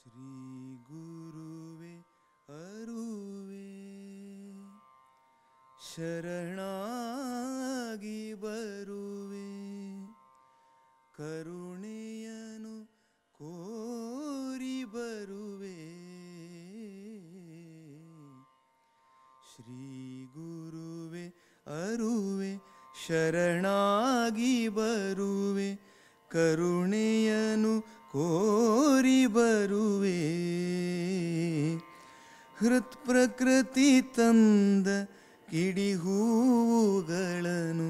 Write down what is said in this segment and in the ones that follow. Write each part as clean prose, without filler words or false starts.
ಶ್ರೀ ಗುರುವೆ ಅರುವೆ ಶರಣಾಗಿ ಬರುವೆ ಕರುಣೆಯನು ಕೋರಿ ಬರುವೆ ಶ್ರೀ ಗುರುವೆ ಅರುವೆ ಶರಣಾಗಿ ಬರುವೆ ಕರುಣೆಯನು ಕೋರಿ ಬರುವೆ ಹೃತ್ ಪ್ರಕೃತಿ ತಂದ ಕಿಡಿ ಹೂವುಗಳನ್ನು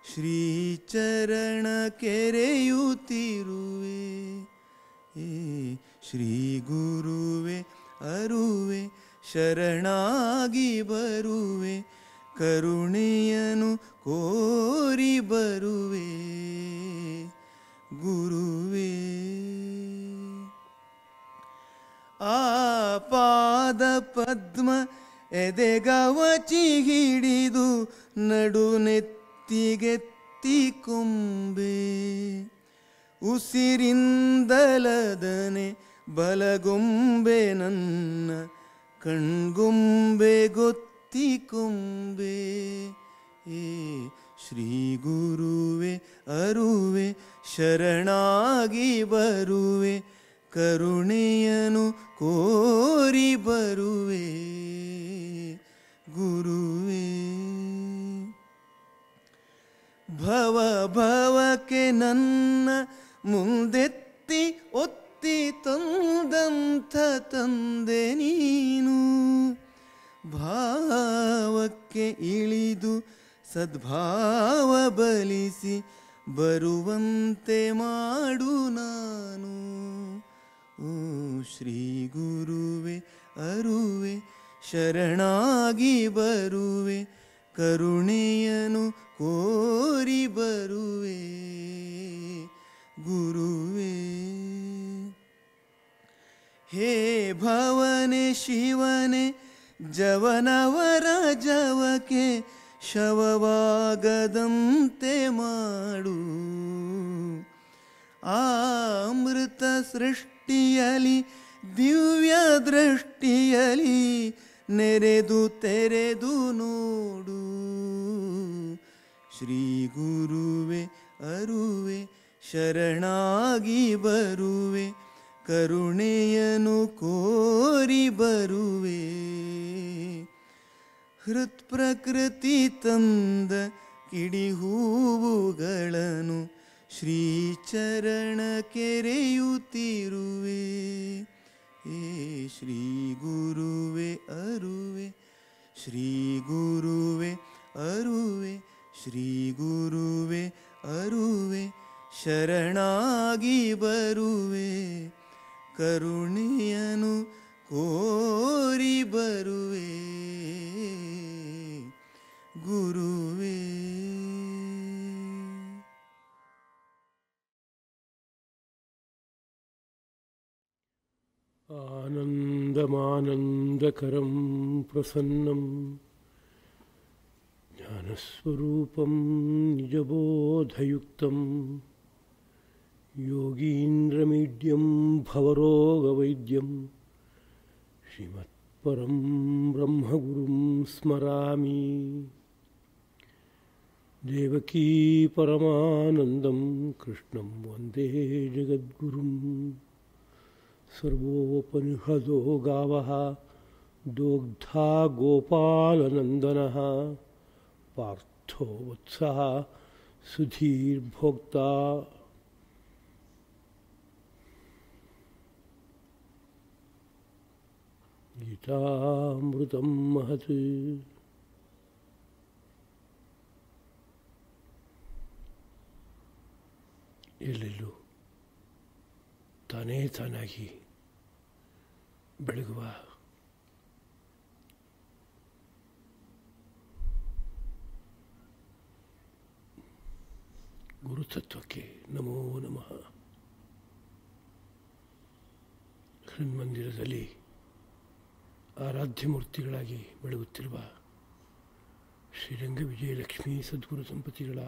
ಶ್ರೀಚರಣ ಕೆರೆಯುತ್ತಿರುವೆ ಶ್ರೀ ಗುರುವೆ ಅರುವೆ ಶರಣಾಗಿ ಬರುವೆ ಕರುಣೆಯನು ಕೋರಿ ಬರುವೆ ಗುರುವೇ ಆ ಪಾದ ಪದ್ಮ ಎದೆಗವಚಿ ಹಿಡಿದು ನಡುನೆತ್ತಿಗೆತ್ತಿ ಕೊಂಬೆ ಉಸಿರಿಂದಲದನೆ ಬಲಗೊಂಬೆ ನನ್ನ ಕಣ್ಗೊಂಬೆ ಗೊತ್ತಿ ಕೊಂಬೆ ಶ್ರೀ ಗುರುವೆ ಅರುವೆ ಶರಣಾಗಿ ಬರುವೆ ಕರುಣೆಯನು ಕೋರಿ ಬರುವೆ ಗುರುವೇ ಭವ ಭವಕ್ಕೆ ನನ್ನ ಮುಂದೆತ್ತಿ ಒತ್ತಿ ತಂದಂಥ ತಂದೆ ನೀನು ಭಾವಕ್ಕೆ ಇಳಿದು ಸದ್ಭಾವ ಬಲಿಸಿ ಬರುವಂತೆ ಮಾಡು ನಾನು ಶ್ರೀ ಗುರುವೆ ಅರುವೆ ಶರಣಾಗಿ ಬರುವೆ ಕರುಣೆಯನು ಕೋರಿ ಬರುವೆ ಗುರುವೇ ಹೇ ಭವನೆ ಶಿವನೆ ಜವನವರ ಜವಕ್ಕೆ ಶವವಾಗದಂತೆ ಮಾಡು ಆ ಅಮೃತ ಸೃಷ್ಟಿಯಲಿ ದಿವ್ಯ ದೃಷ್ಟಿಯಲಿ ನೆರೆದು ತೆರೆದು ನೋಡು ಶ್ರೀ ಗುರುವೆ ಅರುವೆ ಶರಣಾಗಿ ಬರುವೆ ಕರುಣೆಯನು ಕೋರಿ ಬರುವೆ ಹೃತ್ ಪ್ರಕೃತಿ ತಂದ ಕಿಡಿ ಹೂವುಗಳನ್ನು ಶ್ರೀಚರಣ ಕೆರೆಯುತ್ತಿರುವೆ ಶ್ರೀ ಗುರುವೆ ಅರುವೆ ಶ್ರೀ ಗುರುವೆ ಅರುವೆ ಶ್ರೀ ಗುರುವೆ ಅರುವೆ ಶರಣಾಗಿ ಬರುವೆ ಕರುಣೆಯನು ಕೋರಿ ಬರುವೆ ಗುರುವೇ ಆನಂದಮಾನಂದಕರಂ ಪ್ರಸನ್ನಂ ಜ್ಞಾನಸ್ವರೂಪಂ ನಿಜಬೋಧಯುಕ್ತಂ ಯೋಗೀಂದ್ರಮೀಡ್ಯಂ ಭವರೋಗವೈದ್ಯಂ ಶ್ರೀಮತ್ಪರಂ ಬ್ರಹ್ಮಗುರುಂ ಸ್ಮರಾಮಿ ದೇವಕೀ ಪರಮಾನಂದಂ ಕೃಷ್ಣಂ ವಂದೇ ಜಗದ್ಗುರುಂ ಸರ್ವೋಪನಿಷದೋ ಗಾವಃ ದೋಗ್ಧಾ ಗೋಪಾಲನಂದನಃ ಪಾರ್ಥೋ ವತ್ಸಃ ಸುಧೀರ್ಭೋಕ್ತಾ ಗೀತಾಮೃತಂ ಮಹತ್ ಎಲ್ಲೆಲ್ಲೂ ತಾನೇ ತಾನಾಗಿ ಬೆಳಗುವ ಗುರುತತ್ವಕ್ಕೆ ನಮೋ ನಮಃ. ಹೃನ್ಮಂದಿರದಲ್ಲಿ ಆರಾಧ್ಯ ಮೂರ್ತಿಗಳಾಗಿ ಬೆಳಗುತ್ತಿರುವ ಶ್ರೀರಂಗ ವಿಜಯಲಕ್ಷ್ಮೀ ಸದ್ಗುರು ದಂಪತಿಗಳ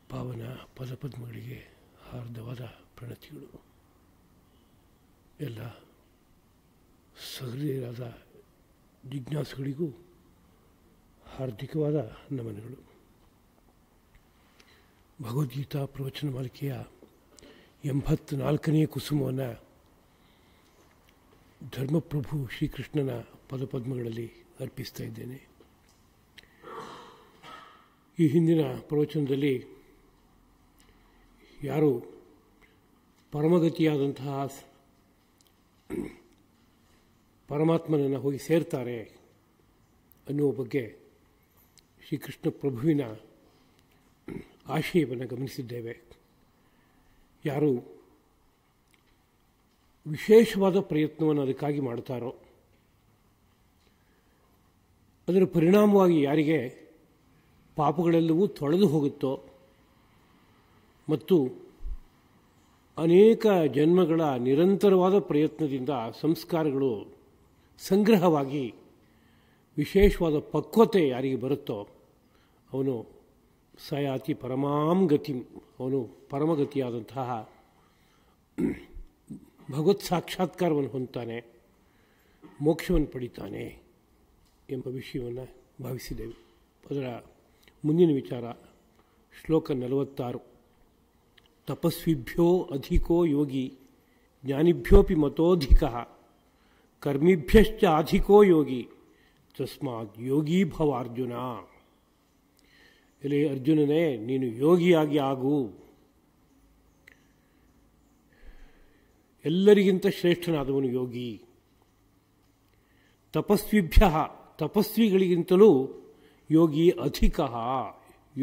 ಪಾವನ ಪದಪದ್ಮಗಳಿಗೆ ಹಾರ್ದವಾದ ಪ್ರಣತಿಗಳು. ಎಲ್ಲ ಸಹೃದಯರಾದ ಜಿಜ್ಞಾಸುಗಳಿಗೂ ಹಾರ್ದಿಕವಾದ ನಮನಗಳು. ಭಗವದ್ಗೀತಾ ಪ್ರವಚನ ಮಾಲಿಕೆಯ 84ನೇ ಕುಸುಮವನ್ನು ಧರ್ಮಪ್ರಭು ಶ್ರೀಕೃಷ್ಣನ ಪದಪದ್ಮಗಳಲ್ಲಿ ಅರ್ಪಿಸ್ತಾ ಇದ್ದೇನೆ. ಈ ಹಿಂದಿನ ಪ್ರವಚನದಲ್ಲಿ ಯಾರು ಪರಮಗತಿಯಾದಂತಹ ಪರಮಾತ್ಮನನ್ನು ಹೋಗಿ ಸೇರ್ತಾರೆ ಅನ್ನುವ ಬಗ್ಗೆ ಶ್ರೀಕೃಷ್ಣ ಪ್ರಭುವಿನ ಆಶಯವನ್ನು ಗಮನಿಸಿದ್ದೇವೆ. ಯಾರು ವಿಶೇಷವಾದ ಪ್ರಯತ್ನವನ್ನು ಅದಕ್ಕಾಗಿ ಮಾಡ್ತಾರೋ ಅದರ ಪರಿಣಾಮವಾಗಿ ಯಾರಿಗೆ ಪಾಪಗಳೆಲ್ಲವೂ ತೊಳೆದು ಹೋಗುತ್ತೋ ಮತ್ತು ಅನೇಕ ಜನ್ಮಗಳ ನಿರಂತರವಾದ ಪ್ರಯತ್ನದಿಂದ ಸಂಸ್ಕಾರಗಳು ಸಂಗ್ರಹವಾಗಿ ವಿಶೇಷವಾದ ಪಕ್ವತೆ ಯಾರಿಗೆ ಬರುತ್ತೋ ಅವನು ಸಯಾತಿ ಪರಮಾಂ ಗತಿ, ಅವನು ಪರಮಗತಿಯಾದಂತಹ ಭಗವತ್ ಸಾಕ್ಷಾತ್ಕಾರವನ್ನು ಹೊಂದ್ತಾನೆ, ಮೋಕ್ಷವನ್ನು ಪಡಿತಾನೆ ಎಂಬ ವಿಷಯವನ್ನು ಭಾವಿಸಿದ್ದೇವೆ. ಅದರ ಮುಂದಿನ ವಿಚಾರ ಶ್ಲೋಕ 46. ತಪಸ್ವಿಭ್ಯೋ ಅಧಿಕೋ ಯೋಗಿ ಜ್ಞಾನಿಭ್ಯೋಪಿ ಮತೋಧಿಕಃ ಕರ್ಮಿಭ್ಯಶ್ಚ ಅಧಿಕೋ ಯೋಗಿ ತಸ್ಮಾತ್ ಯೋಗಿ ಭವ ಅರ್ಜುನ. ಎಲೆ ಅರ್ಜುನನೇ, ನೀನು ಯೋಗಿಯಾಗಿ ಆಗು. ಎಲ್ಲರಿಗಿಂತ ಶ್ರೇಷ್ಠನಾದವನು ಯೋಗಿ. ತಪಸ್ವಿಭ್ಯ, ತಪಸ್ವಿಗಳಿಗಿಂತಲೂ ಯೋಗಿ ಅಧಿಕ,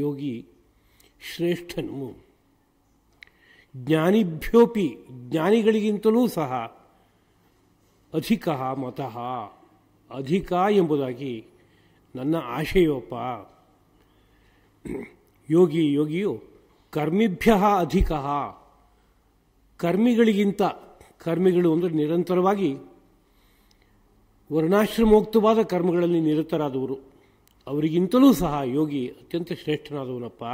ಯೋಗಿ ಶ್ರೇಷ್ಠನು. ಜ್ಞಾನಿಭ್ಯೋಪಿ, ಜ್ಞಾನಿಗಳಿಗಿಂತಲೂ ಸಹ ಅಧಿಕ ಮತಃ, ಅಧಿಕ ಎಂಬುದಾಗಿ ನನ್ನ ಆಶಯವಪ್ಪ. ಯೋಗಿಯು ಕರ್ಮಿಭ್ಯ ಅಧಿಕ, ಕರ್ಮಿಗಳಿಗಿಂತ, ಕರ್ಮಿಗಳು ಅಂದರೆ ನಿರಂತರವಾಗಿ ವರ್ಣಾಶ್ರಮೋಕ್ತವಾದ ಕರ್ಮಗಳಲ್ಲಿ ನಿರತರಾದವರು, ಅವರಿಗಿಂತಲೂ ಸಹ ಯೋಗಿ ಅತ್ಯಂತ ಶ್ರೇಷ್ಠನಾದವನಪ್ಪ.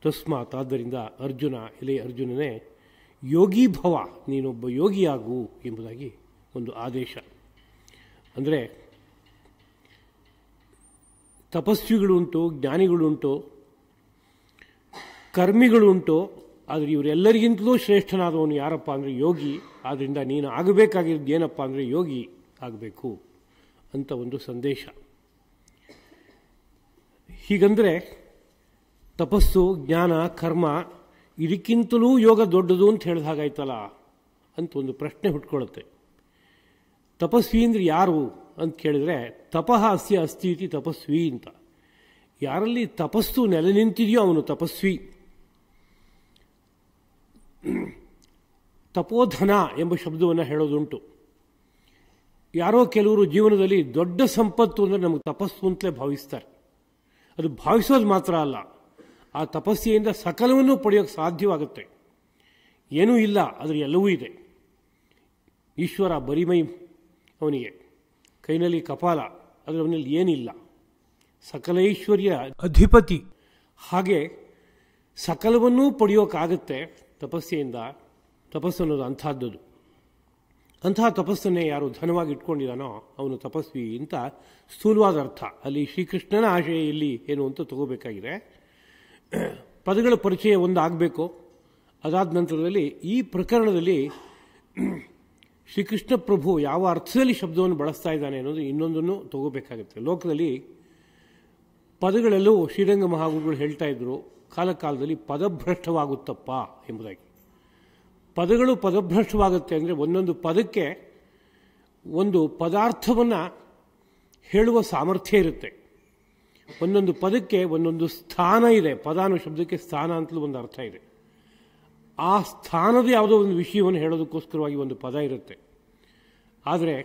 ತಸ್ಮಾತ್, ಆದ್ದರಿಂದ ಅರ್ಜುನ, ಎಲೆ ಅರ್ಜುನನೇ, ಯೋಗಿ ಭವ, ನೀನೊಬ್ಬ ಯೋಗಿಯಾಗು ಎಂಬುದಾಗಿ ಒಂದು ಆದೇಶ. ಅಂದರೆ ತಪಸ್ವಿಗಳುಂಟು, ಜ್ಞಾನಿಗಳುಂಟು, ಕರ್ಮಿಗಳುಂಟು, ಆದರೆ ಇವರೆಲ್ಲರಿಗಿಂತಲೂ ಶ್ರೇಷ್ಠನಾದವನು ಯಾರಪ್ಪ ಅಂದರೆ ಯೋಗಿ. ಆದ್ದರಿಂದ ನೀನು ಆಗಬೇಕಾಗಿರೋದು ಏನಪ್ಪ ಅಂದರೆ ಯೋಗಿ ಆಗಬೇಕು ಅಂತ ಒಂದು ಸಂದೇಶ. ಹೀಗಂದರೆ ತಪಸ್ಸು, ಜ್ಞಾನ, ಕರ್ಮ ಇದಕ್ಕಿಂತಲೂ ಯೋಗ ದೊಡ್ಡದು ಅಂತ ಹೇಳಿದ ಹಾಗಾಯ್ತಲ್ಲ ಅಂತ ಒಂದು ಪ್ರಶ್ನೆ ಹುಟ್ಕೊಳ್ಳುತ್ತೆ. ತಪಸ್ವಿ ಅಂದರೆ ಯಾರು ಅಂತ ಕೇಳಿದರೆ ತಪಃ ಅಸ್ಯ ಅಸ್ತಿ ಇತಿ ತಪಸ್ವಿ ಅಂತ. ಯಾರಲ್ಲಿ ತಪಸ್ಸು ನೆಲೆ ನಿಂತಿದೆಯೋ ಅವನು ತಪಸ್ವಿ. ತಪೋಧನ ಎಂಬ ಶಬ್ದವನ್ನು ಹೇಳೋದುಂಟು. ಯಾರೋ ಕೆಲವರು ಜೀವನದಲ್ಲಿ ದೊಡ್ಡ ಸಂಪತ್ತು ಅಂದರೆ ನಮಗೆ ತಪಸ್ಸು ಅಂತಲೇ ಭಾವಿಸ್ತಾರೆ. ಅದು ಭಾವಿಸೋದು ಮಾತ್ರ ಅಲ್ಲ, ಆ ತಪಸ್ಸೆಯಿಂದ ಸಕಲವನ್ನು ಪಡೆಯೋಕ್ಕೆ ಸಾಧ್ಯವಾಗುತ್ತೆ. ಏನೂ ಇಲ್ಲ, ಆದರೆ ಎಲ್ಲವೂ ಇದೆ. ಈಶ್ವರ ಬರಿಮೈ ಅವನಿಗೆ, ಕೈನಲ್ಲಿ ಕಪಾಲ, ಆದರೆ ಅವನಲ್ಲಿ ಏನಿಲ್ಲ. ಸಕಲೈಶ್ವರ್ಯ ಅಧಿಪತಿ. ಹಾಗೆ ಸಕಲವನ್ನೂ ಪಡೆಯೋಕ್ಕಾಗತ್ತೆ ತಪಸ್ಸೆಯಿಂದ. ತಪಸ್ಸು ಅನ್ನೋದು ಅಂಥದ್ದು. ಅಂತಹ ತಪಸ್ಸನ್ನೇ ಯಾರು ಧನವಾಗಿ ಇಟ್ಕೊಂಡಿದ್ದಾನೋ ಅವನು ತಪಸ್ವಿ ಅಂತ ಸ್ಥೂಲವಾದ ಅರ್ಥ. ಅಲ್ಲಿ ಶ್ರೀಕೃಷ್ಣನ ಆಶಯ ಇಲ್ಲಿ ಏನು ಅಂತ ತಗೋಬೇಕಾಗಿದೆ. ಪದಗಳ ಪರಿಚಯ ಒಂದು ಆಗಬೇಕು. ಅದಾದ ನಂತರದಲ್ಲಿ ಈ ಪ್ರಕರಣದಲ್ಲಿ ಶ್ರೀಕೃಷ್ಣ ಪ್ರಭು ಯಾವ ಅರ್ಥದಲ್ಲಿ ಶಬ್ದವನ್ನು ಬಳಸ್ತಾ ಇದ್ದಾನೆ ಅನ್ನೋದು ಇನ್ನೊಂದನ್ನು ತಗೋಬೇಕಾಗುತ್ತೆ. ಲೋಕದಲ್ಲಿ ಪದಗಳೆಲ್ಲವೂ ಶ್ರೀರಂಗ ಮಹಾಗುರುಗಳು ಹೇಳ್ತಾ ಇದ್ರು, ಕಾಲಕಾಲದಲ್ಲಿ ಪದಭ್ರಷ್ಟವಾಗುತ್ತಪ್ಪ ಎಂಬುದಾಗಿ. ಪದಗಳು ಪದಭ್ರಷ್ಟವಾಗುತ್ತೆ ಅಂದರೆ ಒಂದೊಂದು ಪದಕ್ಕೆ ಒಂದು ಪದಾರ್ಥವನ್ನು ಹೇಳುವ ಸಾಮರ್ಥ್ಯ ಇರುತ್ತೆ. ಒಂದೊಂದು ಪದಕ್ಕೆ ಒಂದೊಂದು ಸ್ಥಾನ ಇದೆ. ಪದ ಅನ್ನೋ ಶಬ್ದಕ್ಕೆ ಸ್ಥಾನ ಅಂತಲೂ ಒಂದು ಅರ್ಥ ಇದೆ. ಆ ಸ್ಥಾನದ ಯಾವುದೋ ಒಂದು ವಿಷಯವನ್ನು ಹೇಳೋದಕ್ಕೋಸ್ಕರವಾಗಿ ಒಂದು ಪದ ಇರುತ್ತೆ. ಆದರೆ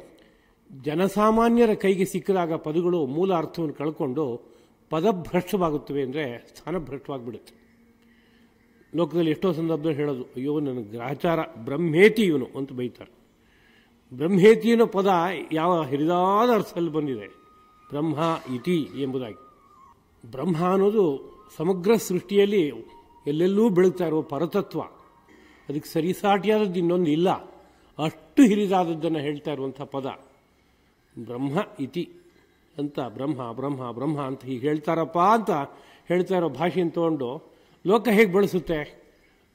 ಜನಸಾಮಾನ್ಯರ ಕೈಗೆ ಸಿಕ್ಕಿದಾಗ ಪದಗಳು ಮೂಲ ಅರ್ಥವನ್ನು ಕಳ್ಕೊಂಡು ಪದಭ್ರಷ್ಟವಾಗುತ್ತವೆ, ಅಂದರೆ ಸ್ಥಾನಭ್ರಷ್ಟವಾಗಿಬಿಡುತ್ತೆ. ಲೋಕದಲ್ಲಿ ಎಷ್ಟೋ ಸಂದರ್ಭದಲ್ಲಿ ಹೇಳೋದು, ಅಯ್ಯೋ ನನ್ನ ಗ್ರಹಚಾರ ಬ್ರಹ್ಮೇತಿ ಇವನು ಅಂತ ಬೈತಾರೆ. ಬ್ರಹ್ಮೇತಿ ಅನ್ನೋ ಪದ ಯಾವ ಹಿರಿದಾದ ಅರ್ಥದಲ್ಲಿ ಬಂದಿದೆ, ಬ್ರಹ್ಮ ಇತಿ ಎಂಬುದಾಗಿ. ಬ್ರಹ್ಮ ಅನ್ನೋದು ಸಮಗ್ರ ಸೃಷ್ಟಿಯಲ್ಲಿ ಎಲ್ಲೆಲ್ಲೂ ಬೆಳಗ್ತಾ ಇರುವ ಪರತತ್ವ. ಅದಕ್ಕೆ ಸರಿಸಾಟಿಯಾದದ್ದು ಇನ್ನೊಂದು ಇಲ್ಲ. ಅಷ್ಟು ಅಷ್ಟು ಹಿರಿದಾದದ್ದನ್ನು ಹೇಳ್ತಾ ಇರುವಂಥ ಪದ ಬ್ರಹ್ಮ ಇತಿ ಅಂತ. ಬ್ರಹ್ಮ ಬ್ರಹ್ಮ ಬ್ರಹ್ಮ ಅಂತ ಹೀಗೆ ಹೇಳ್ತಾರಪ್ಪ ಅಂತ ಹೇಳ್ತಾ ಇರೋ ಭಾಷೆಯನ್ನು ತೊಗೊಂಡು ಲೋಕ ಹೇಗೆ ಬಳಸುತ್ತೆ?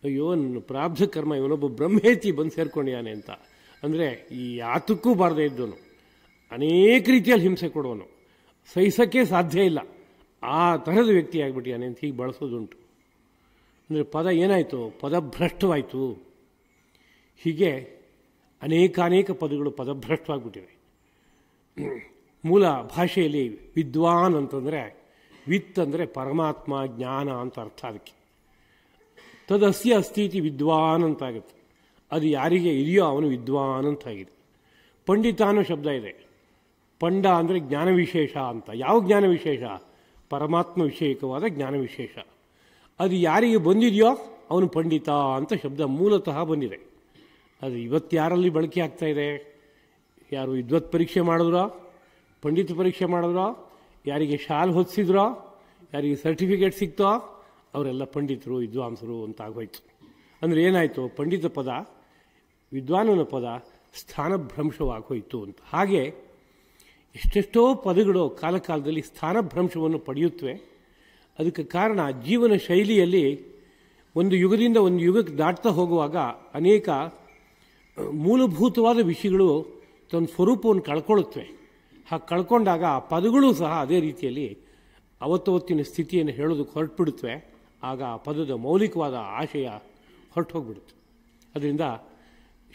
ಅಯ್ಯೋ ನನ್ನ ಪ್ರಾರಬ್ಧ ಕರ್ಮ, ಇವನೊಬ್ಬ ಬ್ರಹ್ಮೇತಿ ಬಂದು ಸೇರ್ಕೊಂಡಿಯಾನೆ ಅಂತ. ಅಂದರೆ ಈ ಯಾತಕ್ಕೂ ಬಾರದೇ ಇದ್ದವನು, ಅನೇಕ ರೀತಿಯಲ್ಲಿ ಹಿಂಸೆ ಕೊಡುವನು, ಸಹಿಸೋಕ್ಕೆ ಸಾಧ್ಯ ಇಲ್ಲ, ಆ ಥರದ ವ್ಯಕ್ತಿ ಆಗಿಬಿಟ್ಟಿಯಾನೆ ಅಂತ ಹೀಗೆ ಬಳಸೋದುಂಟು. ಅಂದರೆ ಪದ ಏನಾಯಿತು? ಪದಭ್ರಷ್ಟವಾಯಿತು. ಹೀಗೆ ಅನೇಕಾನೇಕ ಪದಗಳು ಪದಭ್ರಷ್ಟವಾಗಿಬಿಟ್ಟಿವೆ. ಮೂಲ ಭಾಷೆಯಲ್ಲಿ ವಿದ್ವಾನ್ ಅಂತಂದರೆ, ವಿತ್ ಅಂದರೆ ಪರಮಾತ್ಮ, ಜ್ಞಾನ ಅಂತ ಅರ್ಥ. ಅದಕ್ಕೆ ತದಸ್ಯ ಅಸ್ತೀತಿ ವಿದ್ವಾನ್ ಅಂತಾಗುತ್ತೆ. ಅದು ಯಾರಿಗೆ ಇದೆಯೋ ಅವನು ವಿದ್ವಾನ್ ಅಂತಾಗಿದೆ. ಪಂಡಿತ ಅನ್ನೋ ಶಬ್ದ ಇದೆ. ಪಂಡ ಅಂದರೆ ಜ್ಞಾನ ವಿಶೇಷ ಅಂತ. ಯಾವ ಜ್ಞಾನ ವಿಶೇಷ? ಪರಮಾತ್ಮ ವಿಷಯಕವಾದ ಜ್ಞಾನ ವಿಶೇಷ. ಅದು ಯಾರಿಗೆ ಬಂದಿದೆಯೋ ಅವನು ಪಂಡಿತ ಅಂತ ಶಬ್ದ ಮೂಲತಃ ಬಂದಿದೆ. ಅದು ಇವತ್ತು ಯಾರಲ್ಲಿ ಬಳಕೆ ಆಗ್ತಾ ಇದೆ? ಯಾರು ವಿದ್ವತ್ ಪರೀಕ್ಷೆ ಮಾಡಿದ್ರೋ, ಪಂಡಿತ ಪರೀಕ್ಷೆ ಮಾಡಿದ್ರೋ, ಯಾರಿಗೆ ಶಾಲ್ ಹೊದಿಸಿದ್ರೋ, ಯಾರಿಗೆ ಸರ್ಟಿಫಿಕೇಟ್ ಸಿಕ್ತೋ ಅವರೆಲ್ಲ ಪಂಡಿತರು, ವಿದ್ವಾಂಸರು ಅಂತ ಆಗೋಯ್ತು. ಅಂದರೆ ಏನಾಯಿತು? ಪಂಡಿತ ಪದ, ವಿದ್ವಾನನ ಪದ ಸ್ಥಾನಭ್ರಂಶವಾಗೋಯ್ತು ಅಂತ. ಹಾಗೆ ಎಷ್ಟೆಷ್ಟೋ ಪದಗಳು ಕಾಲಕಾಲದಲ್ಲಿ ಸ್ಥಾನಭ್ರಂಶವನ್ನು ಪಡೆಯುತ್ತವೆ. ಅದಕ್ಕೆ ಕಾರಣ ಜೀವನ ಶೈಲಿಯಲ್ಲಿ ಒಂದು ಯುಗದಿಂದ ಒಂದು ಯುಗಕ್ಕೆ ದಾಟ್ತಾ ಹೋಗುವಾಗ ಅನೇಕ ಮೂಲಭೂತವಾದ ವಿಷಯಗಳು ತನ್ನ ಸ್ವರೂಪವನ್ನು ಕಳ್ಕೊಳ್ಳುತ್ತವೆ. ಹಾಗೆ ಕಳ್ಕೊಂಡಾಗ ಆ ಪದಗಳು ಸಹ ಅದೇ ರೀತಿಯಲ್ಲಿ ಅವತ್ತೊತ್ತಿನ ಸ್ಥಿತಿಯನ್ನು ಹೇಳೋದಕ್ಕೆ ಹೊರಟುಬಿಡುತ್ತವೆ. ಆಗ ಆ ಪದದ ಮೌಲಿಕವಾದ ಆಶಯ ಹೊರಟು ಹೋಗ್ಬಿಡುತ್ತೆ. ಅದರಿಂದ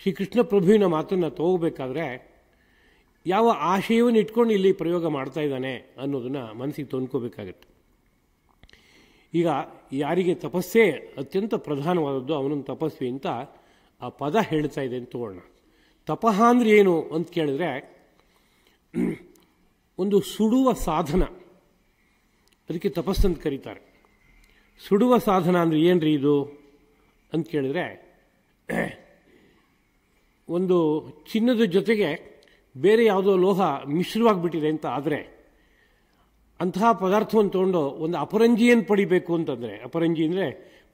ಶ್ರೀಕೃಷ್ಣ ಪ್ರಭುವಿನ ಮಾತನ್ನು ತಗೋಬೇಕಾದ್ರೆ ಯಾವ ಆಶಯವನ್ನು ಇಟ್ಕೊಂಡು ಇಲ್ಲಿ ಪ್ರಯೋಗ ಮಾಡ್ತಾ ಇದ್ದಾನೆ ಅನ್ನೋದನ್ನು ಮನಸ್ಸಿಗೆ ತಂದ್ಕೋಬೇಕಾಗತ್ತೆ. ಈಗ ಯಾರಿಗೆ ತಪಸ್ಸೇ ಅತ್ಯಂತ ಪ್ರಧಾನವಾದದ್ದು ಅವನೊಂದು ತಪಸ್ವಿ ಅಂತ ಆ ಪದ ಹೇಳ್ತಾ ಇದೆ ಅಂತ ತಗೊಳ್ಳೋಣ. ತಪಃ ಅಂದರೆ ಏನು ಅಂತ ಕೇಳಿದ್ರೆ, ಒಂದು ಸುಡುವ ಸಾಧನ, ಅದಕ್ಕೆ ತಪಸ್ಸಂತ ಕರೀತಾರೆ. ಸುಡುವ ಸಾಧನ ಅಂದರೆ ಏನ್ರಿ ಇದು ಅಂತ ಕೇಳಿದ್ರೆ, ಒಂದು ಚಿನ್ನದ ಜೊತೆಗೆ ಬೇರೆ ಯಾವುದೋ ಲೋಹ ಮಿಶ್ರವಾಗಿಬಿಟ್ಟಿದೆ ಅಂತ ಆದರೆ ಅಂತಹ ಪದಾರ್ಥವನ್ನು ತೊಗೊಂಡು ಒಂದು ಅಪರಂಜಿಯನ್ನು ಪಡಿಬೇಕು ಅಂತಂದರೆ, ಅಪರಂಜಿ ಅಂದರೆ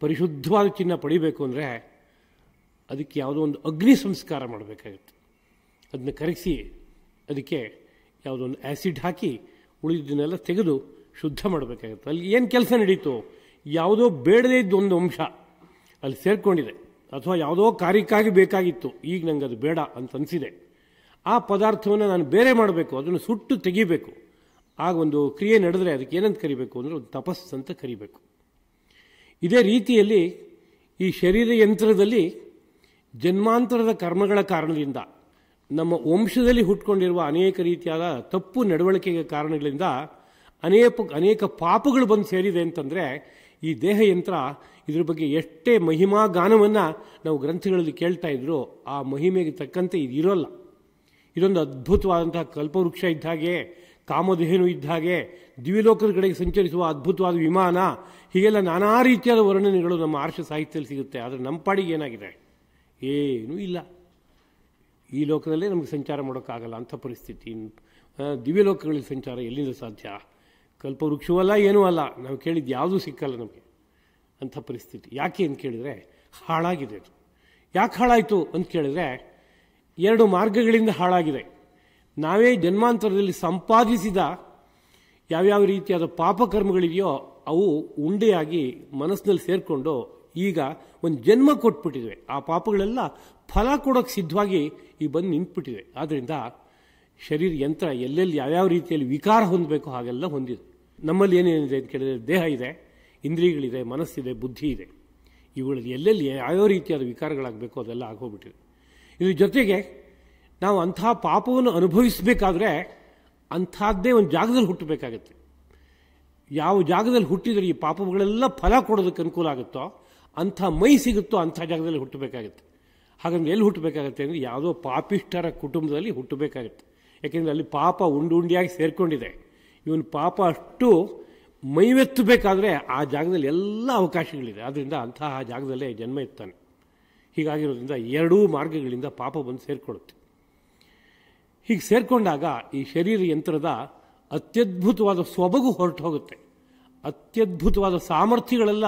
ಪರಿಶುದ್ಧವಾದ ಚಿನ್ನ ಪಡಿಬೇಕು ಅಂದರೆ ಅದಕ್ಕೆ ಯಾವುದೋ ಒಂದು ಅಗ್ನಿ ಸಂಸ್ಕಾರ ಮಾಡಬೇಕಾಗುತ್ತೆ. ಅದನ್ನ ಕರಗಿಸಿ ಅದಕ್ಕೆ ಯಾವುದೋ ಒಂದು ಆ್ಯಸಿಡ್ ಹಾಕಿ ಉಳಿದನ್ನೆಲ್ಲ ತೆಗೆದು ಶುದ್ಧ ಮಾಡಬೇಕಾಗುತ್ತೆ. ಅಲ್ಲಿ ಏನು ಕೆಲಸ ನಡೀತು? ಯಾವುದೋ ಬೇಡದೇ ಇದ್ದು ಒಂದು ಅಂಶ ಅಲ್ಲಿ ಸೇರಿಕೊಂಡಿದೆ, ಅಥವಾ ಯಾವುದೋ ಕಾರ್ಯಕ್ಕಾಗಿ ಬೇಕಾಗಿತ್ತು, ಈಗ ನಂಗೆ ಅದು ಬೇಡ ಅಂತ ಅನಿಸಿದೆ. ಆ ಪದಾರ್ಥವನ್ನು ನಾನು ಬೇರೆ ಮಾಡಬೇಕು, ಅದನ್ನು ಸುಟ್ಟು ತೆಗಿಬೇಕು. ಆಗ ಒಂದು ಕ್ರಿಯೆ ನಡೆದರೆ ಅದಕ್ಕೆ ಏನಂತ ಕರಿಬೇಕು ಅಂದರೆ ಒಂದು ತಪಸ್ಸು ಅಂತ ಕರಿಬೇಕು. ಇದೇ ರೀತಿಯಲ್ಲಿ ಈ ಶರೀರ ಯಂತ್ರದಲ್ಲಿ ಜನ್ಮಾಂತರದ ಕರ್ಮಗಳ ಕಾರಣದಿಂದ, ನಮ್ಮ ವಂಶದಲ್ಲಿ ಹುಟ್ಕೊಂಡಿರುವ ಅನೇಕ ರೀತಿಯಾದ ತಪ್ಪು ನಡವಳಿಕೆಗೆ ಕಾರಣಗಳಿಂದ ಅನೇಕ ಪಾಪಗಳು ಬಂದು ಸೇರಿದೆ ಅಂತಂದರೆ, ಈ ದೇಹ ಯಂತ್ರ ಇದ್ರ ಬಗ್ಗೆ ಎಷ್ಟೇ ಮಹಿಮಾ ಗಾನವನ್ನು ನಾವು ಗ್ರಂಥಗಳಲ್ಲಿ ಕೇಳ್ತಾ ಇದ್ರು, ಆ ಮಹಿಮೆಗೆ ತಕ್ಕಂತೆ ಇದು ಇರೋಲ್ಲ. ಇದೊಂದು ಅದ್ಭುತವಾದಂತಹ ಕಲ್ಪವೃಕ್ಷ ಇದ್ದ ಹಾಗೆ, ಕಾಮಧೇನು ಇದ್ದ ಹಾಗೆ, ದಿವ್ಯಲೋಕದ ಕಡೆಗೆ ಸಂಚರಿಸುವ ಅದ್ಭುತವಾದ ವಿಮಾನ, ಹೀಗೆಲ್ಲ ನಾನಾ ರೀತಿಯಾದ ವರ್ಣನೆಗಳು ನಮ್ಮ ಆರ್ಷ ಸಾಹಿತ್ಯದಲ್ಲಿ ಸಿಗುತ್ತೆ. ಆದರೆ ನಮ್ಮ ಪಾಡಿಗೆ ಏನಾಗಿದೆ? ಏನೂ ಇಲ್ಲ. ಈ ಲೋಕದಲ್ಲೇ ನಮಗೆ ಸಂಚಾರ ಮಾಡೋಕ್ಕಾಗಲ್ಲ ಅಂಥ ಪರಿಸ್ಥಿತಿ. ದಿವ್ಯಲೋಕಗಳಲ್ಲಿ ಸಂಚಾರ ಎಲ್ಲಿಂದ ಸಾಧ್ಯ? ಕಲ್ಪವೃಕ್ಷವಲ್ಲ, ಏನೂ ಅಲ್ಲ, ನಾವು ಕೇಳಿದ್ದು ಯಾವುದೂ ಸಿಕ್ಕಲ್ಲ ನಮಗೆ ಅಂಥ ಪರಿಸ್ಥಿತಿ. ಯಾಕೆ ಅಂತ ಕೇಳಿದರೆ ಹಾಳಾಗಿದೆ. ಅದು ಯಾಕೆ ಹಾಳಾಯಿತು ಅಂತ ಕೇಳಿದರೆ, ಎರಡು ಮಾರ್ಗಗಳಿಂದ ಹಾಳಾಗಿದೆ. ನಾವೇ ಜನ್ಮಾಂತರದಲ್ಲಿ ಸಂಪಾದಿಸಿದ ಯಾವ್ಯಾವ ರೀತಿಯಾದ ಪಾಪಕರ್ಮಗಳಿದೆಯೋ ಅವು ಉಂಡೆಯಾಗಿ ಮನಸ್ಸಿನಲ್ಲಿ ಸೇರಿಕೊಂಡು ಈಗ ಒಂದು ಜನ್ಮ ಕೊಟ್ಬಿಟ್ಟಿವೆ. ಆ ಪಾಪಗಳೆಲ್ಲ ಫಲ ಕೊಡೋಕ್ಕೆ ಸಿದ್ಧವಾಗಿ ಈ ಬಂದು ನಿಂತ್ಬಿಟ್ಟಿವೆ. ಆದ್ದರಿಂದ ಶರೀರ ಯಂತ್ರ ಎಲ್ಲೆಲ್ಲಿ ಯಾವ್ಯಾವ ರೀತಿಯಲ್ಲಿ ವಿಕಾರ ಹೊಂದಬೇಕು ಹಾಗೆಲ್ಲ ಹೊಂದಿದೆ. ನಮ್ಮಲ್ಲಿ ಏನೇನಿದೆ ಅಂತ ಕೇಳಿದರೆ, ದೇಹ ಇದೆ, ಇಂದ್ರಿಯಗಳಿದೆ, ಮನಸ್ಸಿದೆ, ಬುದ್ಧಿ ಇದೆ. ಇವುಗಳಲ್ಲಿ ಎಲ್ಲೆಲ್ಲಿ ಯಾವ್ಯಾವ ರೀತಿಯಾದ ವಿಕಾರಗಳಾಗಬೇಕು ಅದೆಲ್ಲ ಆಗೋಗ್ಬಿಟ್ಟಿದೆ. ಇದ್ರ ಜೊತೆಗೆ ನಾವು ಅಂಥ ಪಾಪವನ್ನು ಅನುಭವಿಸಬೇಕಾದ್ರೆ ಅಂಥದ್ದೇ ಒಂದು ಜಾಗದಲ್ಲಿ ಹುಟ್ಟಬೇಕಾಗತ್ತೆ. ಯಾವ ಜಾಗದಲ್ಲಿ ಹುಟ್ಟಿದರೆ ಈ ಪಾಪಗಳೆಲ್ಲ ಫಲ ಕೊಡೋದಕ್ಕೆ ಅನುಕೂಲ ಆಗುತ್ತೋ, ಅಂಥ ಮೈ ಸಿಗುತ್ತೋ ಅಂಥ ಜಾಗದಲ್ಲಿ ಹುಟ್ಟಬೇಕಾಗತ್ತೆ. ಹಾಗಂದ್ರೆ ಎಲ್ಲಿ ಹುಟ್ಟಬೇಕಾಗತ್ತೆ ಅಂದರೆ, ಯಾವುದೋ ಪಾಪಿಷ್ಠರ ಕುಟುಂಬದಲ್ಲಿ ಹುಟ್ಟಬೇಕಾಗತ್ತೆ. ಯಾಕೆಂದರೆ ಅಲ್ಲಿ ಪಾಪ ಉಂಡಿಯಾಗಿ ಸೇರಿಕೊಂಡಿದೆ. ಇವನು ಪಾಪ ಅಷ್ಟು ಮೈವೆತ್ತಬೇಕಾದ್ರೆ ಆ ಜಾಗದಲ್ಲಿ ಎಲ್ಲ ಅವಕಾಶಗಳಿದೆ. ಆದ್ದರಿಂದ ಅಂತಹ ಜಾಗದಲ್ಲೇ ಜನ್ಮ ಎತ್ತಾನೆ. ಹೀಗಾಗಿರೋದ್ರಿಂದ ಎರಡೂ ಮಾರ್ಗಗಳಿಂದ ಪಾಪ ಬಂದು ಸೇರಿಕೊಳ್ಳುತ್ತೆ. ಹೀಗೆ ಸೇರಿಕೊಂಡಾಗ ಈ ಶರೀರ ಯಂತ್ರದ ಅತ್ಯದ್ಭುತವಾದ ಸೊಬಗು ಹೊರಟು ಹೋಗುತ್ತೆ. ಅತ್ಯದ್ಭುತವಾದ ಸಾಮರ್ಥ್ಯಗಳೆಲ್ಲ